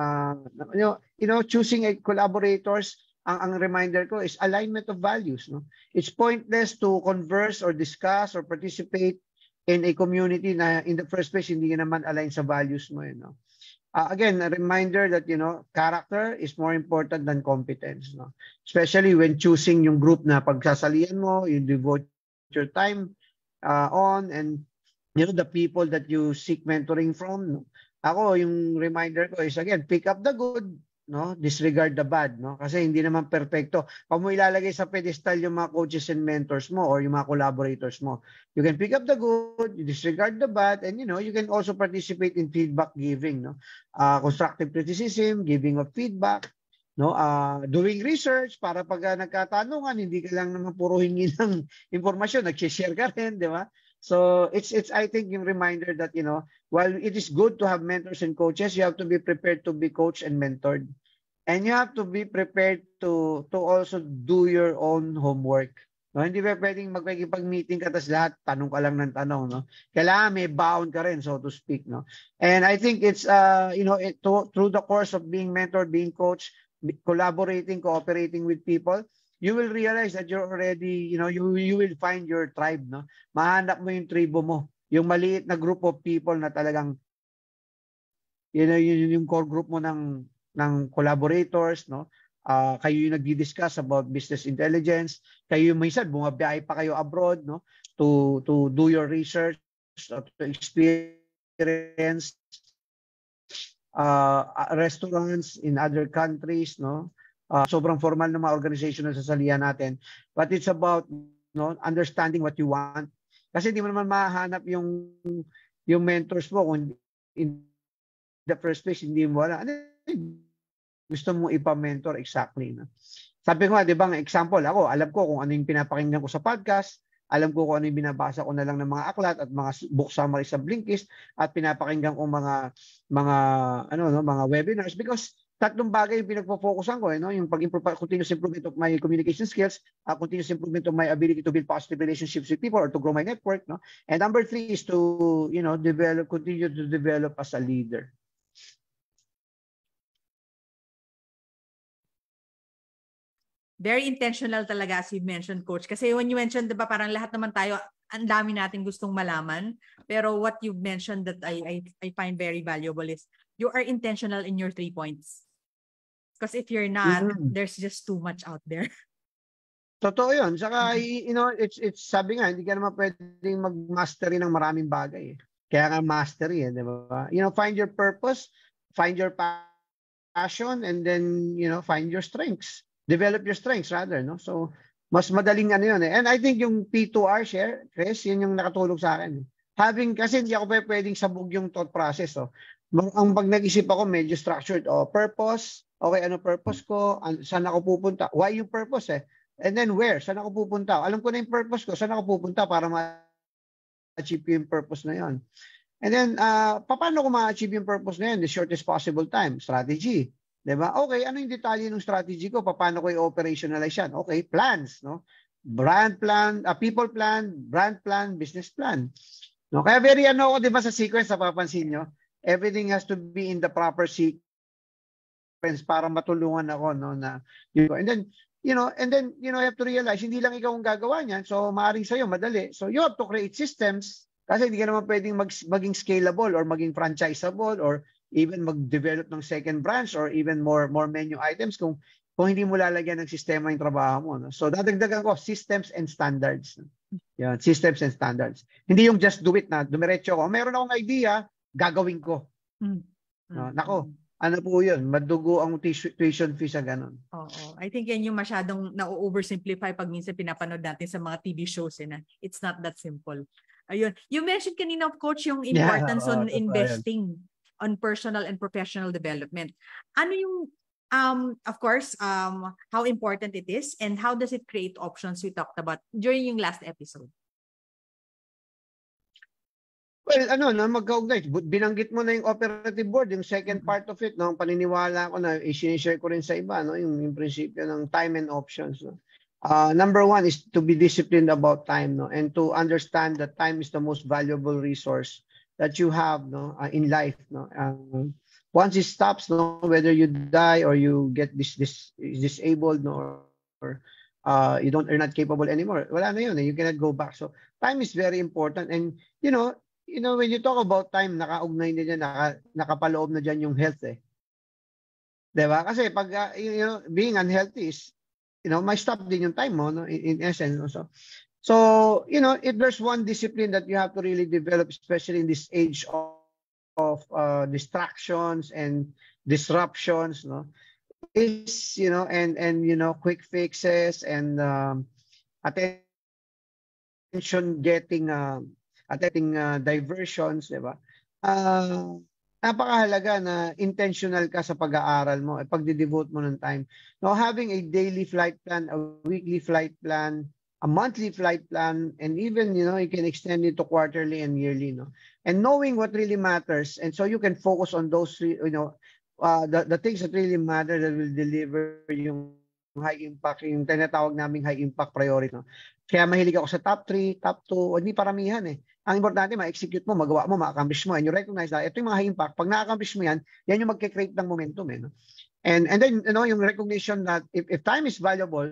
Choosing collaborators, ang reminder ko is alignment of values, no? It's pointless to converse or discuss or participate in a community na in the first place hindi naman align sa values mo, no? Again, a reminder that character is more important than competence, no? Especially when choosing yung group na pagsasalihan mo, you devote your time on, and the people that you seek mentoring from, no? Ako, yung reminder ko is, again, pick up the good, no, disregard the bad, no, kasi hindi naman perfecto. Pag mo ilalagay sa pedestal yung mga coaches and mentors mo or yung mga collaborators mo, you can pick up the good, you disregard the bad, and you can also participate in feedback giving, no, constructive criticism, giving of feedback, no, doing research para pag nagkatanungan hindi ka lang naman puro hingi ng impormasyon, nag-share ka rin, di ba? So it's I think yung reminder that while it is good to have mentors and coaches, you have to be prepared to be coached and mentored, and you have to be prepared to also do your own homework, no? Hindi ba pwedeng magpag-meeting ka tapos lahat tanong ka lang ng tanong, no? Kailangan may bound ka rin, so to speak, no? And I think it's through the course of being mentored, being coached, collaborating, cooperating with people, you will realize that you're already, you will find your tribe, no? Mahanap mo yung tribo mo, yung maliit na group of people na talagang, yung core group mo ng collaborators, no? Kayo yung nagdi-discuss about business intelligence, kayo yung minsan bumabiyahe pa kayo abroad, no? To do your research, to experience restaurants in other countries, no? Sobrang formal ng mga organization na sasalihan natin, but it's about understanding what you want, kasi hindi mo naman mahanap yung mentors mo kung in the first place hindi mo wala gusto mo ipa-mentor exactly, no? Sabi ko nga, di ba, ang example, ako alam ko kung ano yung pinapakinggan ko sa podcast, alam ko kung ano yung binabasa ko na lang ng mga aklat at mga book summary sa Blinkist, at pinapakinggan ko mga webinars, because tatlong bagay yung pinagpo-focusan ko, no? Yung continuous improvement of my communication skills, continuous improvement of my ability to build positive relationships with people or to grow my network, no? And number 3 is to, continue to develop as a leader. Very intentional talaga as you mentioned, Coach. Kasi when you mentioned, diba, parang lahat naman tayo, ang dami natin gustong malaman. Pero what you mentioned that I find very valuable is you are intentional in your 3 points. Because if you're not, there's just too much out there. Totoo yun. Saka, it's sabi nga, hindi ka naman pwedeng mag-mastery ng maraming bagay. Kaya nga mastery, di ba? Find your purpose, find your passion, and then, find your strengths. Develop your strengths rather, no? So, mas madaling yun eh. And I think yung P2R share, Chris, yun yung nakatulong sa akin. Kasi hindi ako pwedeng sabog yung thought process. Ang pag nag-isip ako, medyo structured. Purpose, okay, ano purpose ko? Saan ako pupunta? Why yung purpose eh? And then where? Saan ako pupunta? Alam ko na yung purpose ko. Saan ako pupunta para ma-achieve yung purpose na yun? And then, paano ko ma-achieve yung purpose na yun? The shortest possible time. Strategy. Diba? Okay, ano yung detalye ng strategy ko? Paano ko i-operationalize yan? Okay, plans, no? Brand plan, people plan, brand plan, business plan. No? Kaya very ako, diba sa sequence, napapansin nyo? Everything has to be in the proper sequence para matulungan ako, no? And then, you have to realize, hindi lang ikaw ang gagawa niyan. So, maaaring sa'yo, madali. So, you have to create systems kasi hindi ka naman pwedeng maging scalable or maging franchisable or even mag-develop ng second branch or even more menu items kung hindi mo lalagyan ng sistema yung trabaho mo. No? So, dadagdagan ko, systems and standards. Yan, systems and standards. Hindi yung just do it na, dumiretso ko. Meron akong idea, gagawin ko. No? Nako, ano po yun? Madugo ang tuition fee sa ganun. Oo. I think yan yung masyadong na-oversimplify pag minsan pinapanood natin sa mga TV shows. Na it's not that simple. Ayun. You mentioned kanina, Coach, yung importance on investing on personal and professional development. Ano yung, of course, how important it is and how does it create options we talked about during yung last episode? Well, magkaugnay. Binanggit mo na yung operative board, yung second part of it, no? Paniniwala ko na i-share ko rin sa iba, no? Yung prinsipyo ng time and options. No? Number 1 is to be disciplined about time, no? And to understand that time is the most valuable resource that you have, no, in life, no. Once it stops, no, whether you die or you get disabled, no, or you're not capable anymore, wala na yun. You cannot go back. So time is very important. And when you talk about time, nakaugnay na dyan, nakapaloob na dyan yung health eh. Diba? Kasi pag being unhealthy is, may stop din yung time mo, no, in essence. No? So, if there's one discipline that you have to really develop, especially in this age of distractions and disruptions, no, is, quick fixes and attention getting diversions, diba? Napakahalaga na intentional ka sa pag-aaral mo, pagde-devote mo ng time. Now, having a daily flight plan, a weekly flight plan, a monthly flight plan, and even, you can extend it to quarterly and yearly, no? And knowing what really matters, and so you can focus on those, the things that really matter that will deliver yung high impact, yung tinatawag naming high impact priority, no? Kaya mahilig ako sa top 3, top 2, hindi paramihan eh. Ang importante, ma-execute mo, magawa mo, ma-accomplish mo, and you recognize that ito yung mga high impact. Pag na-accomplish mo yan yung magke-create ng momentum eh, no? And then, yung recognition that if time is valuable,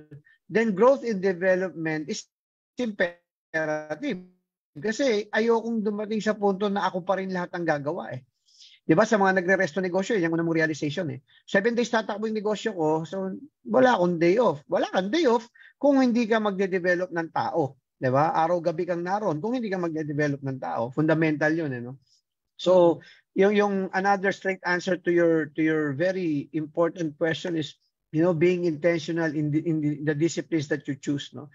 then growth and development is imperative. Kasi ayokong dumating sa punto na ako pa rin lahat ang gagawa eh. Diba sa mga nagre-resto negosyo, yung unang mong realization eh. 7 days tatakbo yung negosyo ko, so wala akong day off. Wala kang day off kung hindi ka magde-develop ng tao. Diba? Araw-gabi kang naroon kung hindi ka magde-develop ng tao. Fundamental yun eh. No? So, yung another straight answer to your very important question is, being intentional in the disciplines that you choose, no.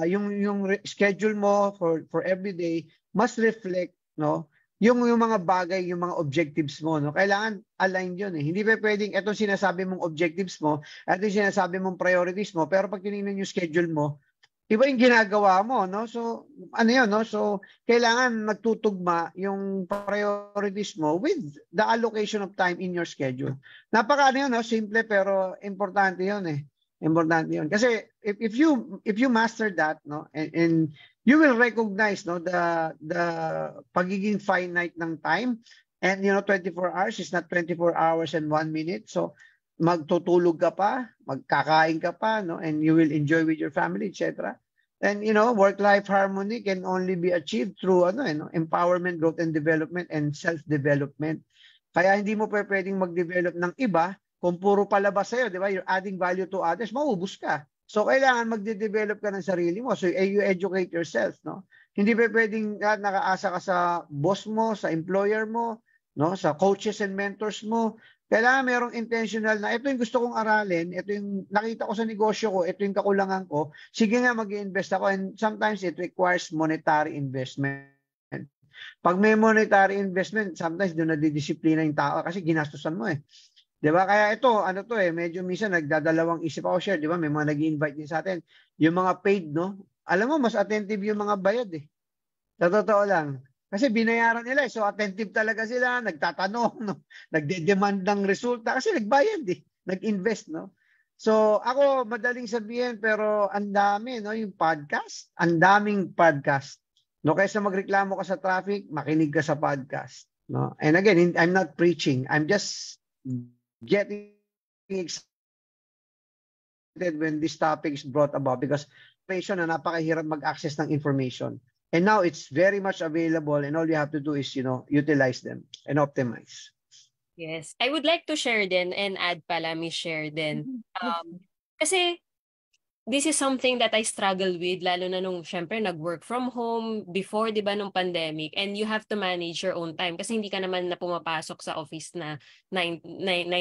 Yung schedule mo for every day must reflect, no, yung mga bagay, yung mga objectives mo, no. Kailangan aligned yun eh. Hindi pa pwedeng etong sinasabi mong objectives mo at yung sinasabi mong priorities mo, pero pag tinignan yung schedule mo, iba yung ginagawa mo, no? So, ano yun, no? So, kailangan magtutugma yung priorities mo with the allocation of time in your schedule. Ano yun, no? Simple pero importante yun eh. Importante yun. Kasi if you master that, no? And you will recognize, no, the pagiging finite ng time. And 24 hours is not 24 hours and 1 minute. So, magtutulog ka pa, magkakain ka pa, no? And you will enjoy with your family, etc. And work-life harmony can only be achieved through empowerment, growth and development, and self-development. Kaya hindi mo pwedeng mag-develop ng iba kung puro palabas sa'yo, di ba? You're adding value to others, maubos ka. So kailangan magde-develop ka ng sarili mo. So you educate yourself, no? Hindi pwedeng nakaasa ka sa boss mo, sa employer mo, no, sa coaches and mentors mo. Kailangan merong intentional na ito yung gusto kong aralin, ito yung nakita ko sa negosyo ko, ito yung kakulangan ko, sige nga mag-i-invest ako, and sometimes it requires monetary investment. Pag may monetary investment, sometimes doon nadidisiplina yung tao kasi ginastusan mo eh. 'Di ba? Kaya ito, medyo minsan nagdadalawang isip ako, share, 'di ba? May mga nag-i-invite din sa atin. Yung mga paid, no? Alam mo, mas attentive yung mga bayad eh. Sa totoo lang. Kasi binayaran nila, so attentive talaga sila, nagtatanong, no? Nagde-demand ng resulta kasi nagbayad eh, nag-invest, no? So ako madaling sabihin pero ang dami, no, yung podcast, ang daming podcast. No, kaysa magreklamo ka sa traffic, makinig ka sa podcast, no? And again, I'm not preaching. I'm just getting excited when this topic is brought about because information na napakahirap mag-access ng information. And now it's very much available and all you have to do is, utilize them and optimize. Yes. I would like to share din and add pala, share din. Kasi this is something that I struggle with, lalo na nung syempre nag-work from home before, di ba, nung pandemic. And you have to manage your own time kasi hindi ka naman na pumapasok sa office na 9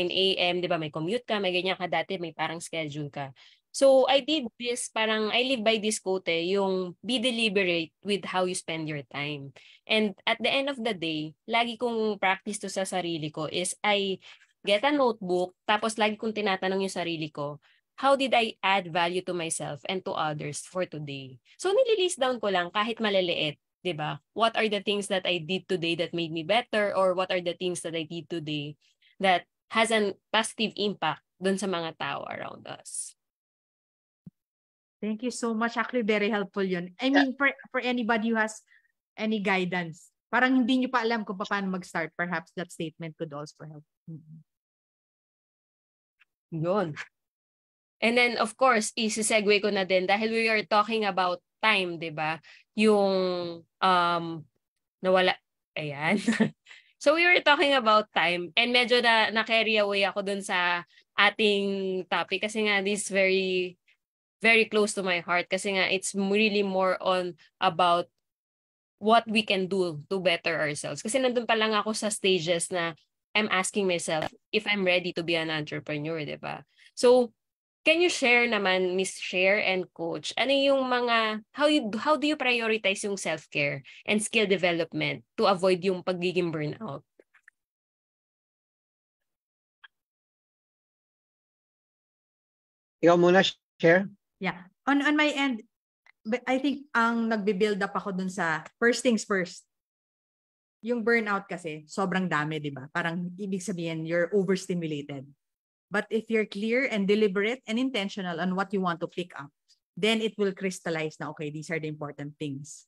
a.m., di ba, may commute ka, may ganyan ka dati, may parang schedule ka. So, I did this, I live by this quote yung be deliberate with how you spend your time. And at the end of the day, lagi kong practice to sa sarili ko is I get a notebook, tapos lagi kong tinatanong yung sarili ko, how did I add value to myself and to others for today? So, nililist down ko lang kahit maliliit, di ba? What are the things that I did today that made me better, or what are the things that I did today that has a positive impact dun sa mga tao around us? Thank you so much. Actually, very helpful yun. I mean, for anybody who has any guidance, parang hindi nyo pa alam kung paano mag-start, perhaps that statement could also help. Yun. And then, of course, isi-segue ko na din dahil we are talking about time, di ba? Yung nawala. Ayan. So, we were talking about time and medyo na-carry away ako dun sa ating topic kasi nga this very very close to my heart kasi nga it's really more on about what we can do to better ourselves. Kasi nandun pa lang ako sa stages na I'm asking myself if I'm ready to be an entrepreneur, di ba? So, can you share naman, Miss Share and Coach, ano yung mga, how do you prioritize yung self-care and skill development to avoid yung pagiging burnout? Ikaw muna, Share. Yeah. On my end, I think ang nagbe-build up ako dun sa first things first. Yung burnout kasi, sobrang dami, di ba? Parang ibig sabihin, you're overstimulated. But if you're clear and deliberate and intentional on what you want to pick up, then it will crystallize na, okay, these are the important things.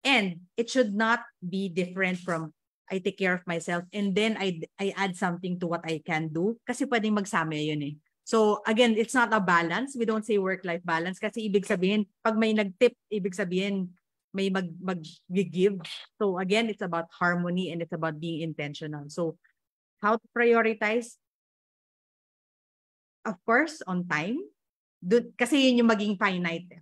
And it should not be different from I take care of myself and then I add something to what I can do kasi pwedeng magsama yun eh. So again, it's not a balance. We don't say work-life balance kasi ibig sabihin, pag may nag-tip, ibig sabihin, may mag-give. So again, it's about harmony and it's about being intentional. So how to prioritize? Of course, on time. Kasi yun yung maging finite.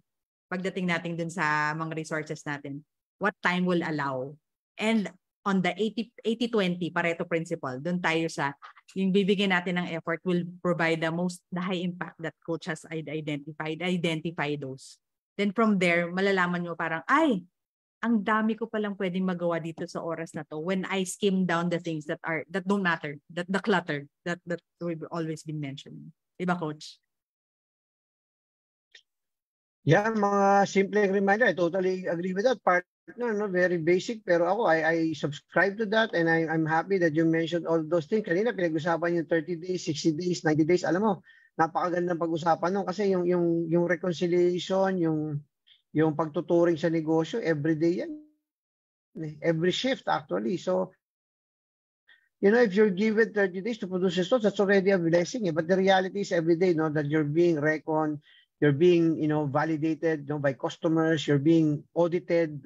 Pagdating natin dun sa mga resources natin. What time will allow? And on the 80-20 Pareto principle, dun tayo sa yung bibigyan natin ng effort will provide the high impact that coach has identified. Identify those. Then from there, malalaman nyo parang, ay, ang dami ko palang pwedeng magawa dito sa oras na to when I skim down the things that don't matter, that the clutter that we've always been mentioning. Diba, Coach? Yeah, mga simple reminder. I totally agree with that partner, no? Very basic. Pero ako, I subscribe to that and I'm happy that you mentioned all those things. Kanina, pinag-usapan yung 30 days, 60 days, 90 days. Alam mo, napakagandang pag-usapan nun kasi yung reconciliation, yung pagtuturing sa negosyo, everyday yan. Every shift actually. So, if you're given 30 days to produce results, that's already a blessing. But the reality is every day, no, that you're being reckoned, you're being, validated, by customers, you're being audited,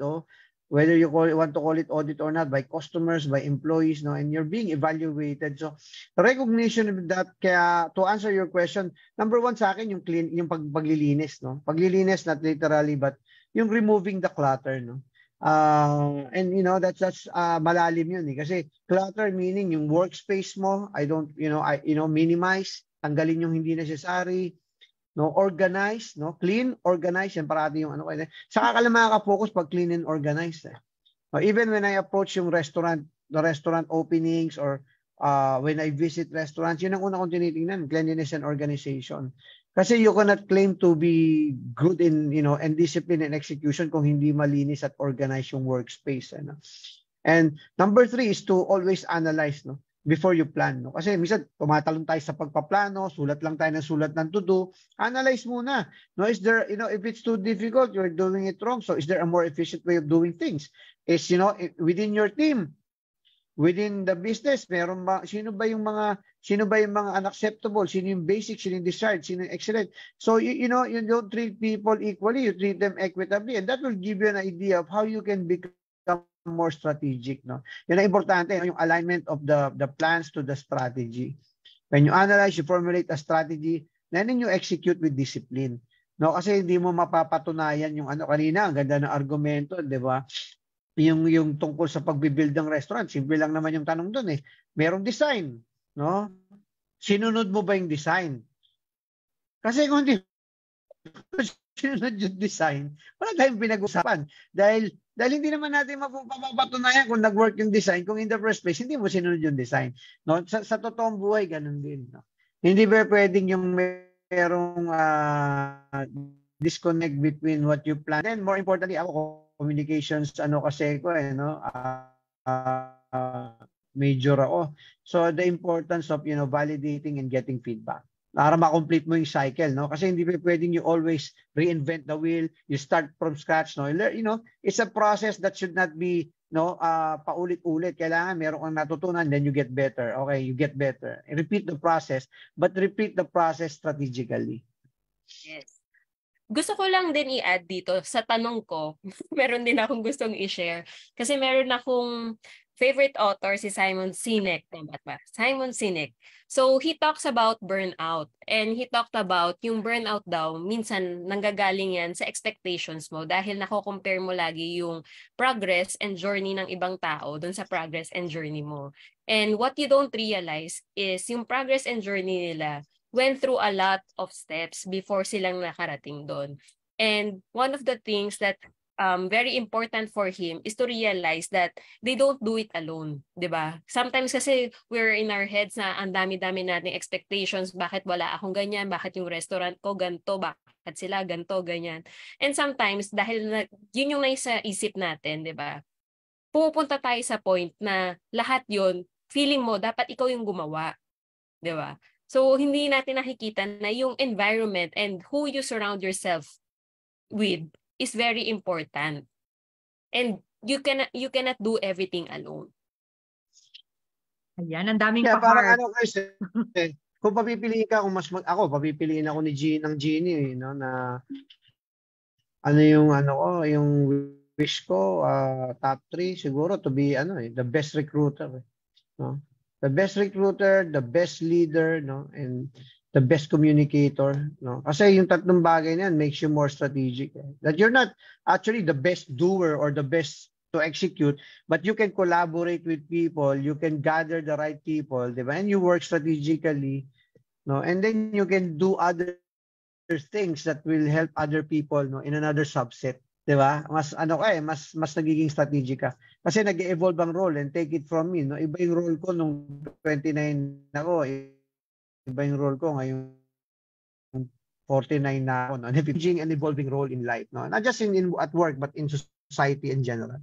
whether you want to call it audit or not, by customers, by employees, and you're being evaluated. So, recognition of that, kaya to answer your question, number one sa akin, yung paglilinis, no? Paglilinis, not literally, but yung removing the clutter, no? And that's malalim yun eh. Kasi clutter meaning yung workspace mo, minimize, tanggalin yung hindi necessary, organize, clean, organize, yan parati yung saka ka lang makaka-focus pag clean and organize. Even when I approach yung the restaurant openings or when I visit restaurants, yun ang una kong tinitingnan, cleanliness and organization. Kasi you cannot claim to be good in, and discipline and execution kung hindi malinis at organize yung workspace. And number 3 is to always analyze, before you plan. Kasi minsan tumatalon tayo sa pagpaplano, sulat lang tayo ng sulat ng to-do. Analyze muna. Is there, if it's too difficult, you're doing it wrong. So is there a more efficient way of doing things? Is, within your team, within the business, meron ba, sino ba yung mga unacceptable, sino yung basic, sino yung desired, sino yung excellent. So, you don't treat people equally, you treat them equitably, and that will give you an idea of how you can become more strategic. Yan ang importante, yung alignment of the plans to the strategy. When you analyze, you formulate a strategy, then you execute with discipline. Kasi hindi mo mapapatunayan yung kanina, ang ganda ng argumento, di ba? Yung tungkol sa pagbibuild ng restaurant, simple lang naman yung tanong doon eh. Merong design, Sinunod mo ba yung design? Kasi kung hindi sinunod yung design, wala tayong pinag-usapan. Dahil hindi naman natin mapapatunayan kung nag-work yung design kung in the first place, hindi mo sinunod yung design. Sa totoong buhay, ganun din. Hindi ba pwedeng yung merong disconnect between what you plan. And more importantly, ako, communications, kasi ko major ako. So the importance of, validating and getting feedback. Para ma-complete mo yung cycle, Kasi hindi pwedeng you always reinvent the wheel, you start from scratch, It's a process that should not be, paulit-ulit. Kailangan meron kang natutunan, then you get better. Okay, you get better. Repeat the process, but repeat the process strategically. Yes. Gusto ko lang din i-add dito sa tanong ko, meron din akong gustong i-share. Kasi meron akong favorite author, si Simon Sinek. Simon Sinek. So, he talks about burnout. And he talked about yung burnout daw, minsan nanggagaling yan sa expectations mo dahil nako-compare mo lagi yung progress and journey ng ibang tao dun sa progress and journey mo. And what you don't realize is yung progress and journey nila went through a lot of steps before silang nakarating doon. And one of the things that very important for him is to realize that they don't do it alone, 'di ba? Sometimes kasi we're in our heads na ang dami-dami nating expectations, bakit wala akong ganyan, bakit yung restaurant ko ganto, bakit sila ganto, ganyan. And sometimes dahil yun yung nasa isip natin, 'di ba? Pupunta tayo sa point na lahat yun, feeling mo dapat ikaw yung gumawa, 'di ba? So hindi natin nakikita na yung environment and who you surround yourself with is very important. And you cannot do everything alone. Ayan, ang daming parang kasi, kung papipiliin ka, papipiliin ako ng Genie, na yung wish ko, top 3 siguro to be the best recruiter, the best recruiter, the best leader, and the best communicator, Kasi yung tatlong bagay na yan makes you more strategic. That you're not actually the best doer or the best to execute, but you can collaborate with people, you can gather the right people, diba? And you work strategically, and then you can do other things that will help other people, in another subset, diba? Mas mas nagiging strategic ka. Kasi nag-evolve ang role, and take it from me, Iba yung role ko nung 29 ako, iba yung role ko ngayon 49 na ako, no? And changing an evolving role in life, no? Not just in at work, but in society in general.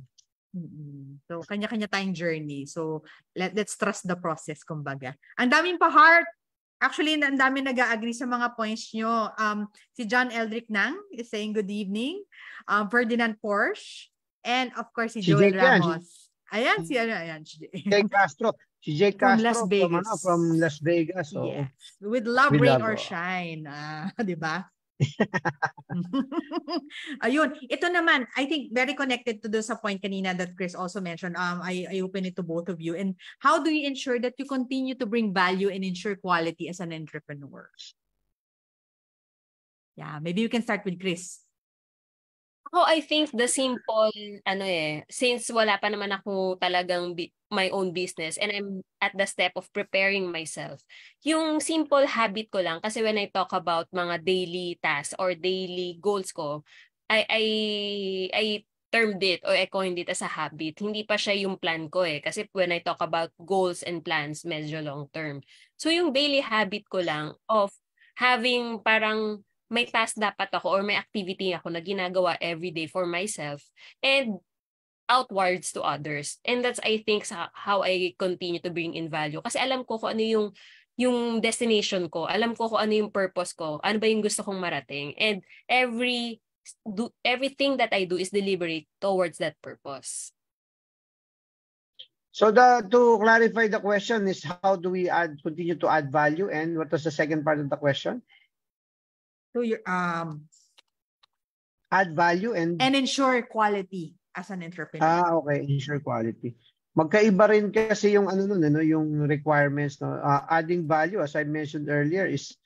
So, kanya-kanya tayong journey. So, let's trust the process, kumbaga. Ang daming pa-heart. Actually, ang daming nag-agree sa mga points nyo. Si John Eldrick Nang is saying good evening. Ferdinand Porsche. And of course, si Joel Ramos. Ayan, si Jake Castro. Si Jake from Castro Las Vegas. From Las Vegas. So, yes. With love, rain, or shine. Di ba? Ayun. Ito naman, I think very connected to sa point kanina that Chris also mentioned. I open it to both of you. And how do you ensure that you continue to bring value and ensure quality as an entrepreneur? Yeah, maybe you can start with Chris. I think the simple, since wala pa naman ako talagang my own business and I'm at the step of preparing myself, yung simple habit ko lang, kasi when I talk about mga daily tasks or daily goals ko, I termed it or I coined it as a habit. Hindi pa siya yung plan ko kasi when I talk about goals and plans, medyo long term. So yung daily habit ko lang of having parang may task dapat ako or may activity ako na ginagawa every day for myself and outwards to others. And that's, I think, how I continue to bring in value. Kasi alam ko kung ano yung destination ko. Alam ko kung ano yung purpose ko. Ano ba yung gusto kong marating. And everything that I do is deliberate towards that purpose. So to clarify the question is, how do we continue to add value? And what was the second part of the question? So your add value and ensure quality as an entrepreneur. Okay, ensure quality. Magkaiba rin kasi yung yung requirements, no. Adding value, as I mentioned earlier, is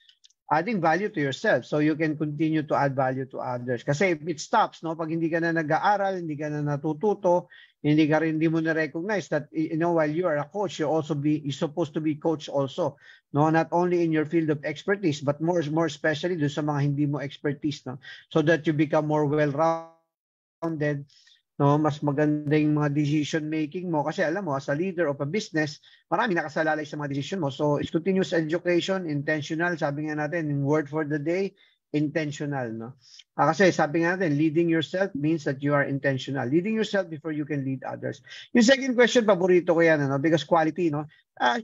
adding value to yourself so you can continue to add value to others. Kasi if it stops, no, pag hindi ka na nag-aaral, hindi ka na natututo, hindi mo na recognize that while you are a coach, you're supposed to be coach also, no, not only in your field of expertise but more especially do sa mga hindi mo expertise, no, so that you become more well-rounded, no, mas maganda yung mga decision making mo kasi alam mo as a leader of a business, marami nakasalalay sa mga decision mo. So it's continuous education, intentional, sabi nga natin, in word for the day, intentional, no? Kasi sabi nga natin, leading yourself means that you are intentional. Leading yourself before you can lead others. Yung second question, paborito ko yan, because quality, no?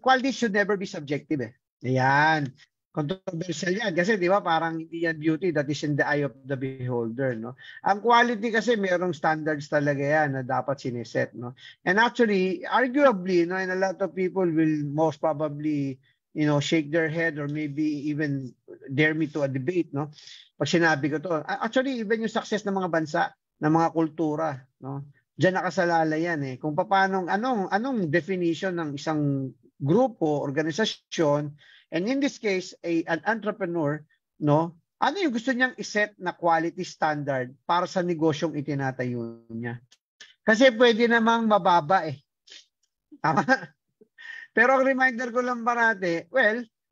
Quality should never be subjective, Ayan. Controversial yan. Kasi, di ba, parang hindi yan beauty that is in the eye of the beholder, no? Ang quality kasi, merong standards talaga yan na dapat siniset, no? And actually, arguably, no, and a lot of people will most probably shake their head or maybe even dare me to a debate, no? Pag sinabi ko to. Actually, even yung success ng mga bansa, ng mga kultura, no? Diyan nakasalala yan, Kung paano, anong definition ng isang grupo, organisasyon, and in this case, an entrepreneur, no? Ano yung gusto niyang iset na quality standard para sa negosyong itinatayo niya? Kasi pwede namang mababa, Tama? Pero ang reminder ko lang parati,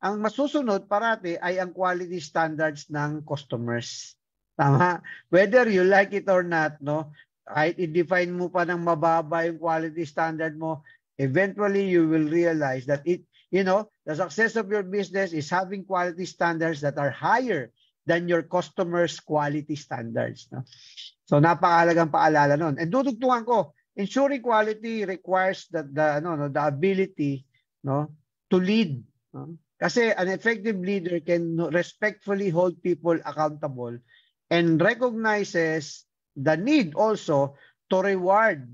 ang masusunod parati ay ang quality standards ng customers. Tama? Whether you like it or not, no? Kahit i-define mo pa ng mababa yung quality standard mo, eventually you will realize that the success of your business is having quality standards that are higher than your customers' quality standards. No? So napakahalagang paalala nun. And dudugtungan ko, ensuring quality requires the ability, no, to lead, no? Kasi an effective leader can respectfully hold people accountable and recognizes the need also to reward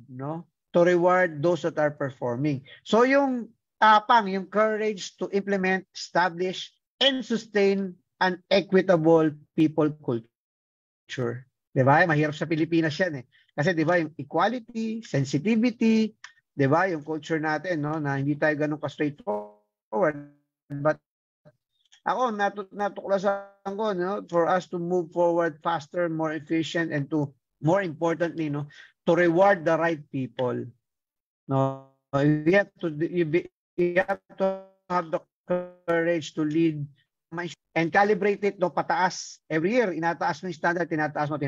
those that are performing. So yung tapang, yung courage to implement, establish, and sustain an equitable people culture. Diba? Mahirap sa Pilipinas yan Kasi diba yung equality, sensitivity, diba? Yung culture natin, no, na hindi tayo ganun ka-straightforward. But ako, natuklasan ko, no, for us to move forward faster, more efficient, and to, more importantly, no, to reward the right people. No, you have to have the courage to lead and calibrate it, no, pataas. Every year, inataas mo yung standard, tinataas mo.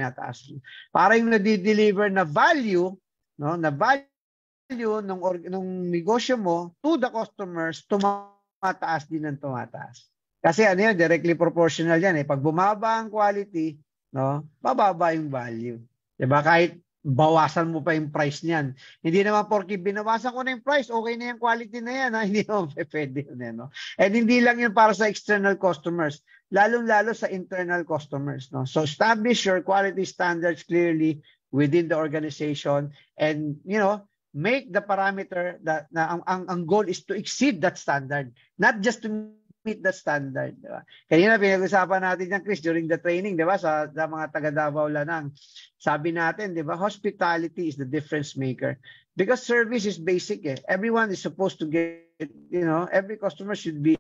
Para yung nadi-deliver na value, no, na value nung negosyo mo to the customers, tumataas din ng tumataas. Kasi ano yan, directly proportional yan eh. Pag bumaba ang quality, no, bababa yung value. Diba? Kahit bawasan mo pa yung price niyan. Hindi naman porke binawasan ko na yung price, okay na yung quality na yan. Ha? Hindi naman pwede yun. Eh, no? And hindi lang yun para sa external customers, lalong-lalo sa internal customers. No? So establish your quality standards clearly within the organization and, you know, make the parameter that ang goal is to exceed that standard, not just to meet the standard, di ba? Kanina pinag-usapan natin yan, Chris, during the training, di ba, sa mga taga Davao Lanang. Sabi natin, di ba, hospitality is the difference maker. Because service is basic eh. Everyone is supposed to get, you know, every customer should be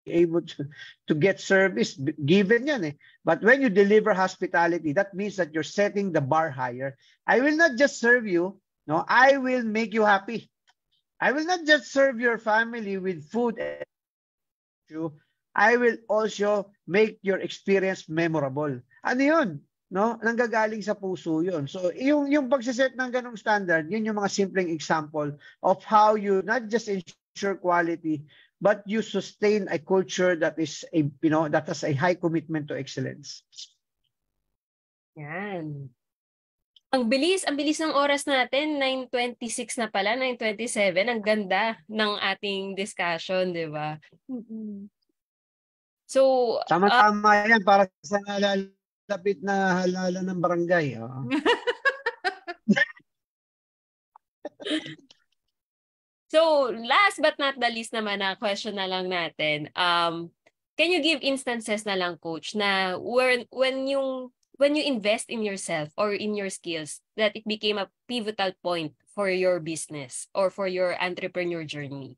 able to get service given yan eh. But when you deliver hospitality, that means that you're setting the bar higher. I will not just serve you, no, I will make you happy. I will not just serve your family with food. I will also make your experience memorable. Ano yun? No? Nanggagaling sa puso yun. So, yung pagsiset ng ganong standard, yun yung mga simpleng example of how you not just ensure quality, but you sustain a culture that is a, you know, that has a high commitment to excellence. Yan. Ang bilis ng oras natin, 9:26 na pala, 9:27. Ang ganda ng ating discussion, di ba? So, tama-tama yan para sa nalalapit na halalan ng barangay. Oh. So, last but not the least naman na question na lang natin. Can you give instances na lang, Coach, na when you invest in yourself or in your skills, that it became a pivotal point for your business or for your entrepreneur journey?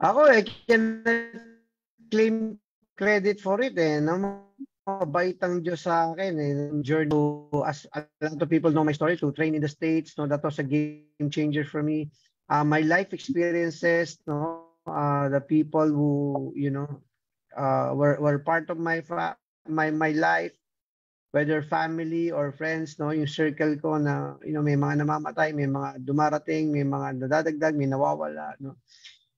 Ako can claim credit for it eh. Mabait ang Diyos sa akin eh. Journey to, as a lot of people know my story, to train in the States, no, that was a game changer for me. My life experiences, no, the people who, you know, were part of my life, whether family or friends, no, yung circle ko na, you know, may mga namamatay, may mga dumarating, may mga nadadagdag, may nawawala, no.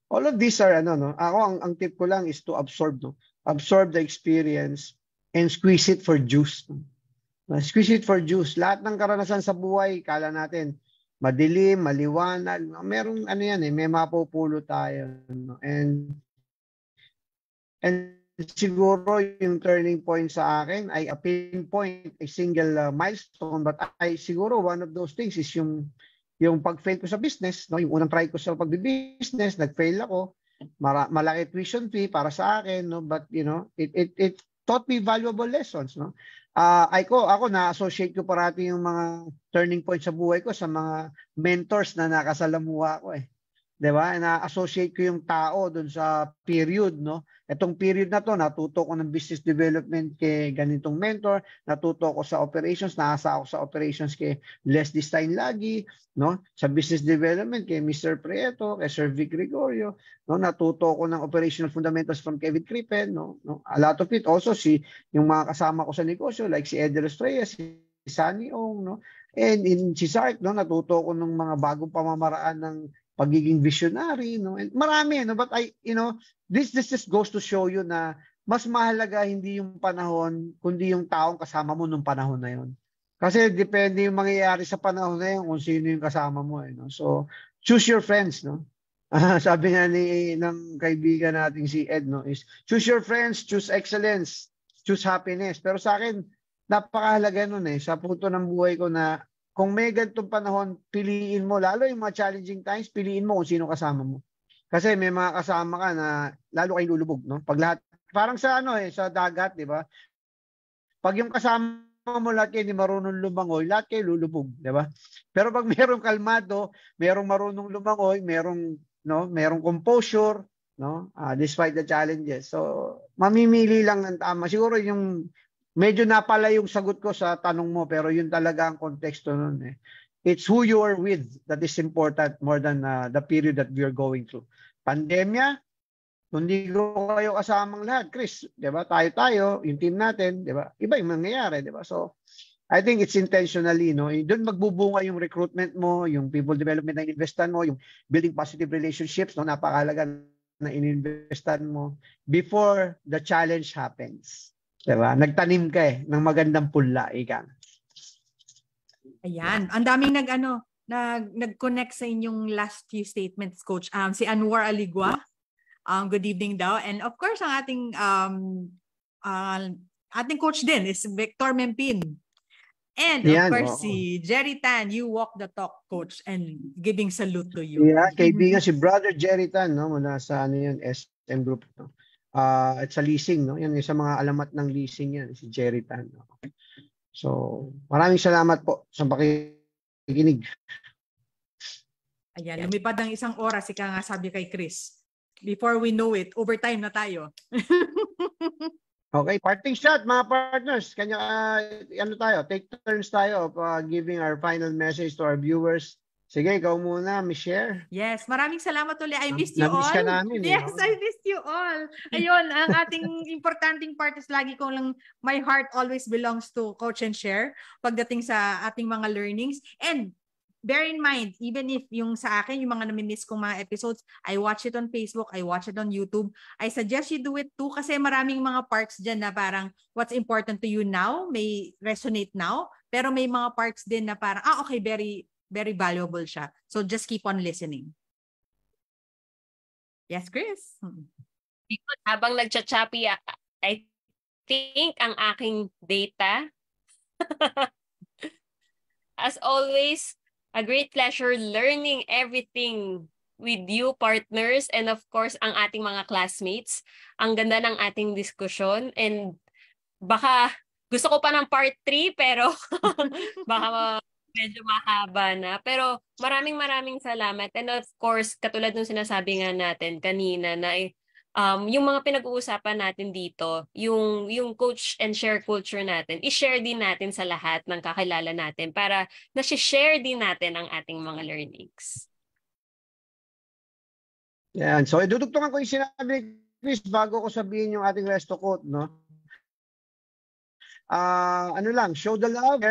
All of these are ano, no. Ako ang tip ko lang is to absorb, no. Absorb the experience and squeeze it for juice. No? Squeeze it for juice. Lahat ng karanasan sa buhay, kala natin madilim, maliwanag, no? Merong ano yan eh, may mapupulo tayo, no? And siguro yung turning point sa akin ay a pinpoint, a single milestone, but siguro one of those things is yung pag-fail ko sa business, no? Yung unang try ko sa pag-business, nag-fail ako. Malaki tuition fee para sa akin, no? But you know, it taught me valuable lessons, no? Ako na-associate ko parati yung mga turning point sa buhay ko sa mga mentors na nakasalamuha ko eh. 'Di ba? Na-associate ko yung tao doon sa period, no? Etong period na to, natuto ko ng business development kay ganitong mentor, natuto ko sa operations, nasa ako sa operations kay Les Distain lagi, no? Sa business development kay Mr. Prieto, kay Sir Vic Gregorio, no? Natuto ko ng operational fundamentals from Kevin Crippen, no? A lot of it also yung mga kasama ko sa negosyo like si Edel Estrella, si Sunny Ong, no? And in si Sark, no, natuto ko ng mga bagong pamamaraan ng pagiging visionary, no? And marami, no? But this just goes to show you na mas mahalaga hindi yung panahon, kundi yung taong kasama mo nung panahon na yun. Kasi depende yung mangyayari sa panahon na yun kung sino yung kasama mo, eh, no? So, choose your friends, no? Sabi nga ng kaibigan nating si Ed, no, is choose your friends, choose excellence, choose happiness. Pero sa akin, napakahalaga nun eh, sa punto ng buhay ko na kung may ganitong panahon, piliin mo, lalo yung mga challenging times, piliin mo kung sino kasama mo. Kasi may mga kasama ka na lalo kayong lulubog, no? Pag lahat, parang sa sa dagat, di ba? Pag yung kasama mo lahat kayo hindi marunong lumangoy, lahat kayo lulubog, di ba? Pero pag merong kalmado, merong marunong lumangoy, merong composure, no? Despite the challenges. So, mamimili lang ng tama. Siguro yung medyo napala yung sagot ko sa tanong mo, pero yun talaga ang konteksto nun eh. It's who you are with that is important more than the period that we are going through. Pandemya, hindi ko kayo kasamang lahat. Chris, di ba? Tayo, yung team natin, di ba? Iba yung mangyayari, di ba? So, I think it's intentionally, no? Doon magbubunga yung recruitment mo, yung people development na ininvestan mo, yung building positive relationships, no? Napakahalaga na ininvestan mo before the challenge happens. Diba? Nagtanim ka ng magandang punla, ika. Ayan. Ang daming nag-connect sa inyong last few statements, Coach. Si Anwar Aligua, good evening daw. And of course, ang ating coach din is Victor Mempin. And of course, si Jerry Tan, you walk the talk, Coach, and giving salute to you. Yeah, kaibigan si Brother Jerry Tan, no? Mula sa SM Group. No? At sa leasing, no? Yan, sa mga alamat ng leasing yan, si Jerry Tan. No? So, maraming salamat po sa pakikinig. Ayan, lumipad ng 1 oras, ika nga sabi kay Chris. Before we know it, overtime na tayo. Okay, parting shot mga partners. Kanya take turns tayo of giving our final message to our viewers. Sige, ikaw muna, Michelle. Yes, maraming salamat ulit. I missed you all. Namiss ka namin. Yes, I missed you all. Ayun, ang ating importanteng part is lagi ko lang, my heart always belongs to Coach and Share pagdating sa ating mga learnings. And bear in mind, even if yung sa akin, yung mga nami-miss kong mga episodes, I watch it on Facebook, I watch it on YouTube. I suggest you do it too kasi maraming mga parts dyan na parang what's important to you now may resonate now, pero may mga parts din na parang, okay, very, very valuable siya. So just keep on listening. Yes, Chris? Habang nagchachapi, I think ang aking data, as always, a great pleasure learning everything with you, partners, and of course, ang ating mga classmates. Ang ganda ng ating diskusyon. And baka gusto ko pa ng part 3, pero baka medyo mahaba na. Pero maraming salamat. And of course, katulad ng sinasabi nga natin kanina na yung mga pinag-uusapan natin dito, yung coach and share culture natin, i-share din natin sa lahat ng kakilala natin para na-share din natin ang ating mga learnings. Yan. So, idudugtungan ko yung sinabi ni Chris bago ko sabihin yung ating resto quote, no? Show the love.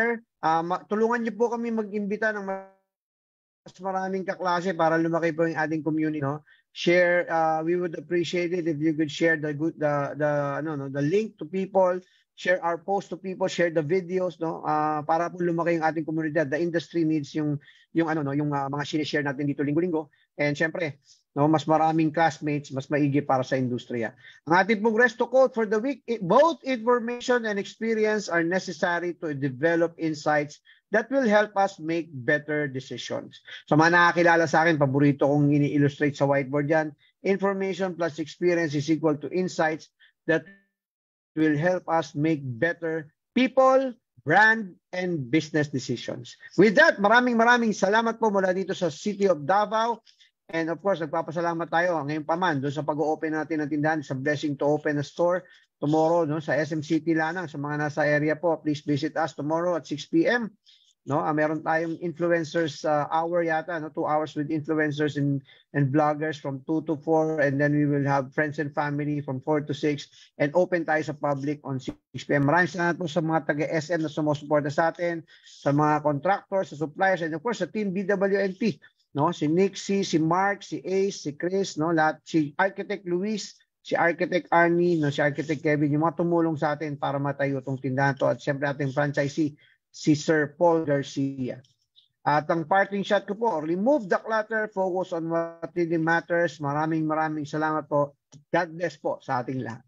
Tulungan niyo po kami mag-imbita ng mas maraming kaklase para lumaki po yung ating community, no? Share, we would appreciate it if you could share the link to people, share our post to people, share the videos, no? Para po lumaki yung ating komunidad. The industry needs yung mga sinishare natin dito linggo-linggo. And syempre, no, mas maraming classmates, mas maigi para sa industriya. Ang ating pong resto quote for the week, both information and experience are necessary to develop insights that will help us make better decisions. So mga nakakilala sa akin, paborito kong ini-illustrate sa whiteboard yan. Information plus experience is equal to insights that will help us make better people, brand, and business decisions. With that, maraming salamat po mula dito sa City of Davao. And of course, nagpapasalamat tayo ngayon pa man doon sa pag-open natin ng tindahan, sa blessing to open a store tomorrow, no, sa SM City Lanang. Sa mga nasa area po, please visit us tomorrow at 6 p.m. No, meron tayong influencers hour yata, no, 2 hours with influencers and bloggers from 2 to 4, and then we will have friends and family from 4 to 6, and open tayo sa public on 6 p.m. Maraming salamat po sa mga taga-SM na sumusuporta sa atin, sa mga contractors, sa suppliers, and of course sa team BWNT, no, si Nixie, si Mark, si Ace, si Chris, no, lahat, si Architect Luis, si Architect Arnie, no, si Architect Kevin, yung mga tumulong sa atin para matayo itong tindahan to, at siyempre ating franchisee, si Sir Paul Garcia. At ang parting shot ko po, remove the clutter, focus on what really matters. Maraming salamat po. God bless po sa ating lahat.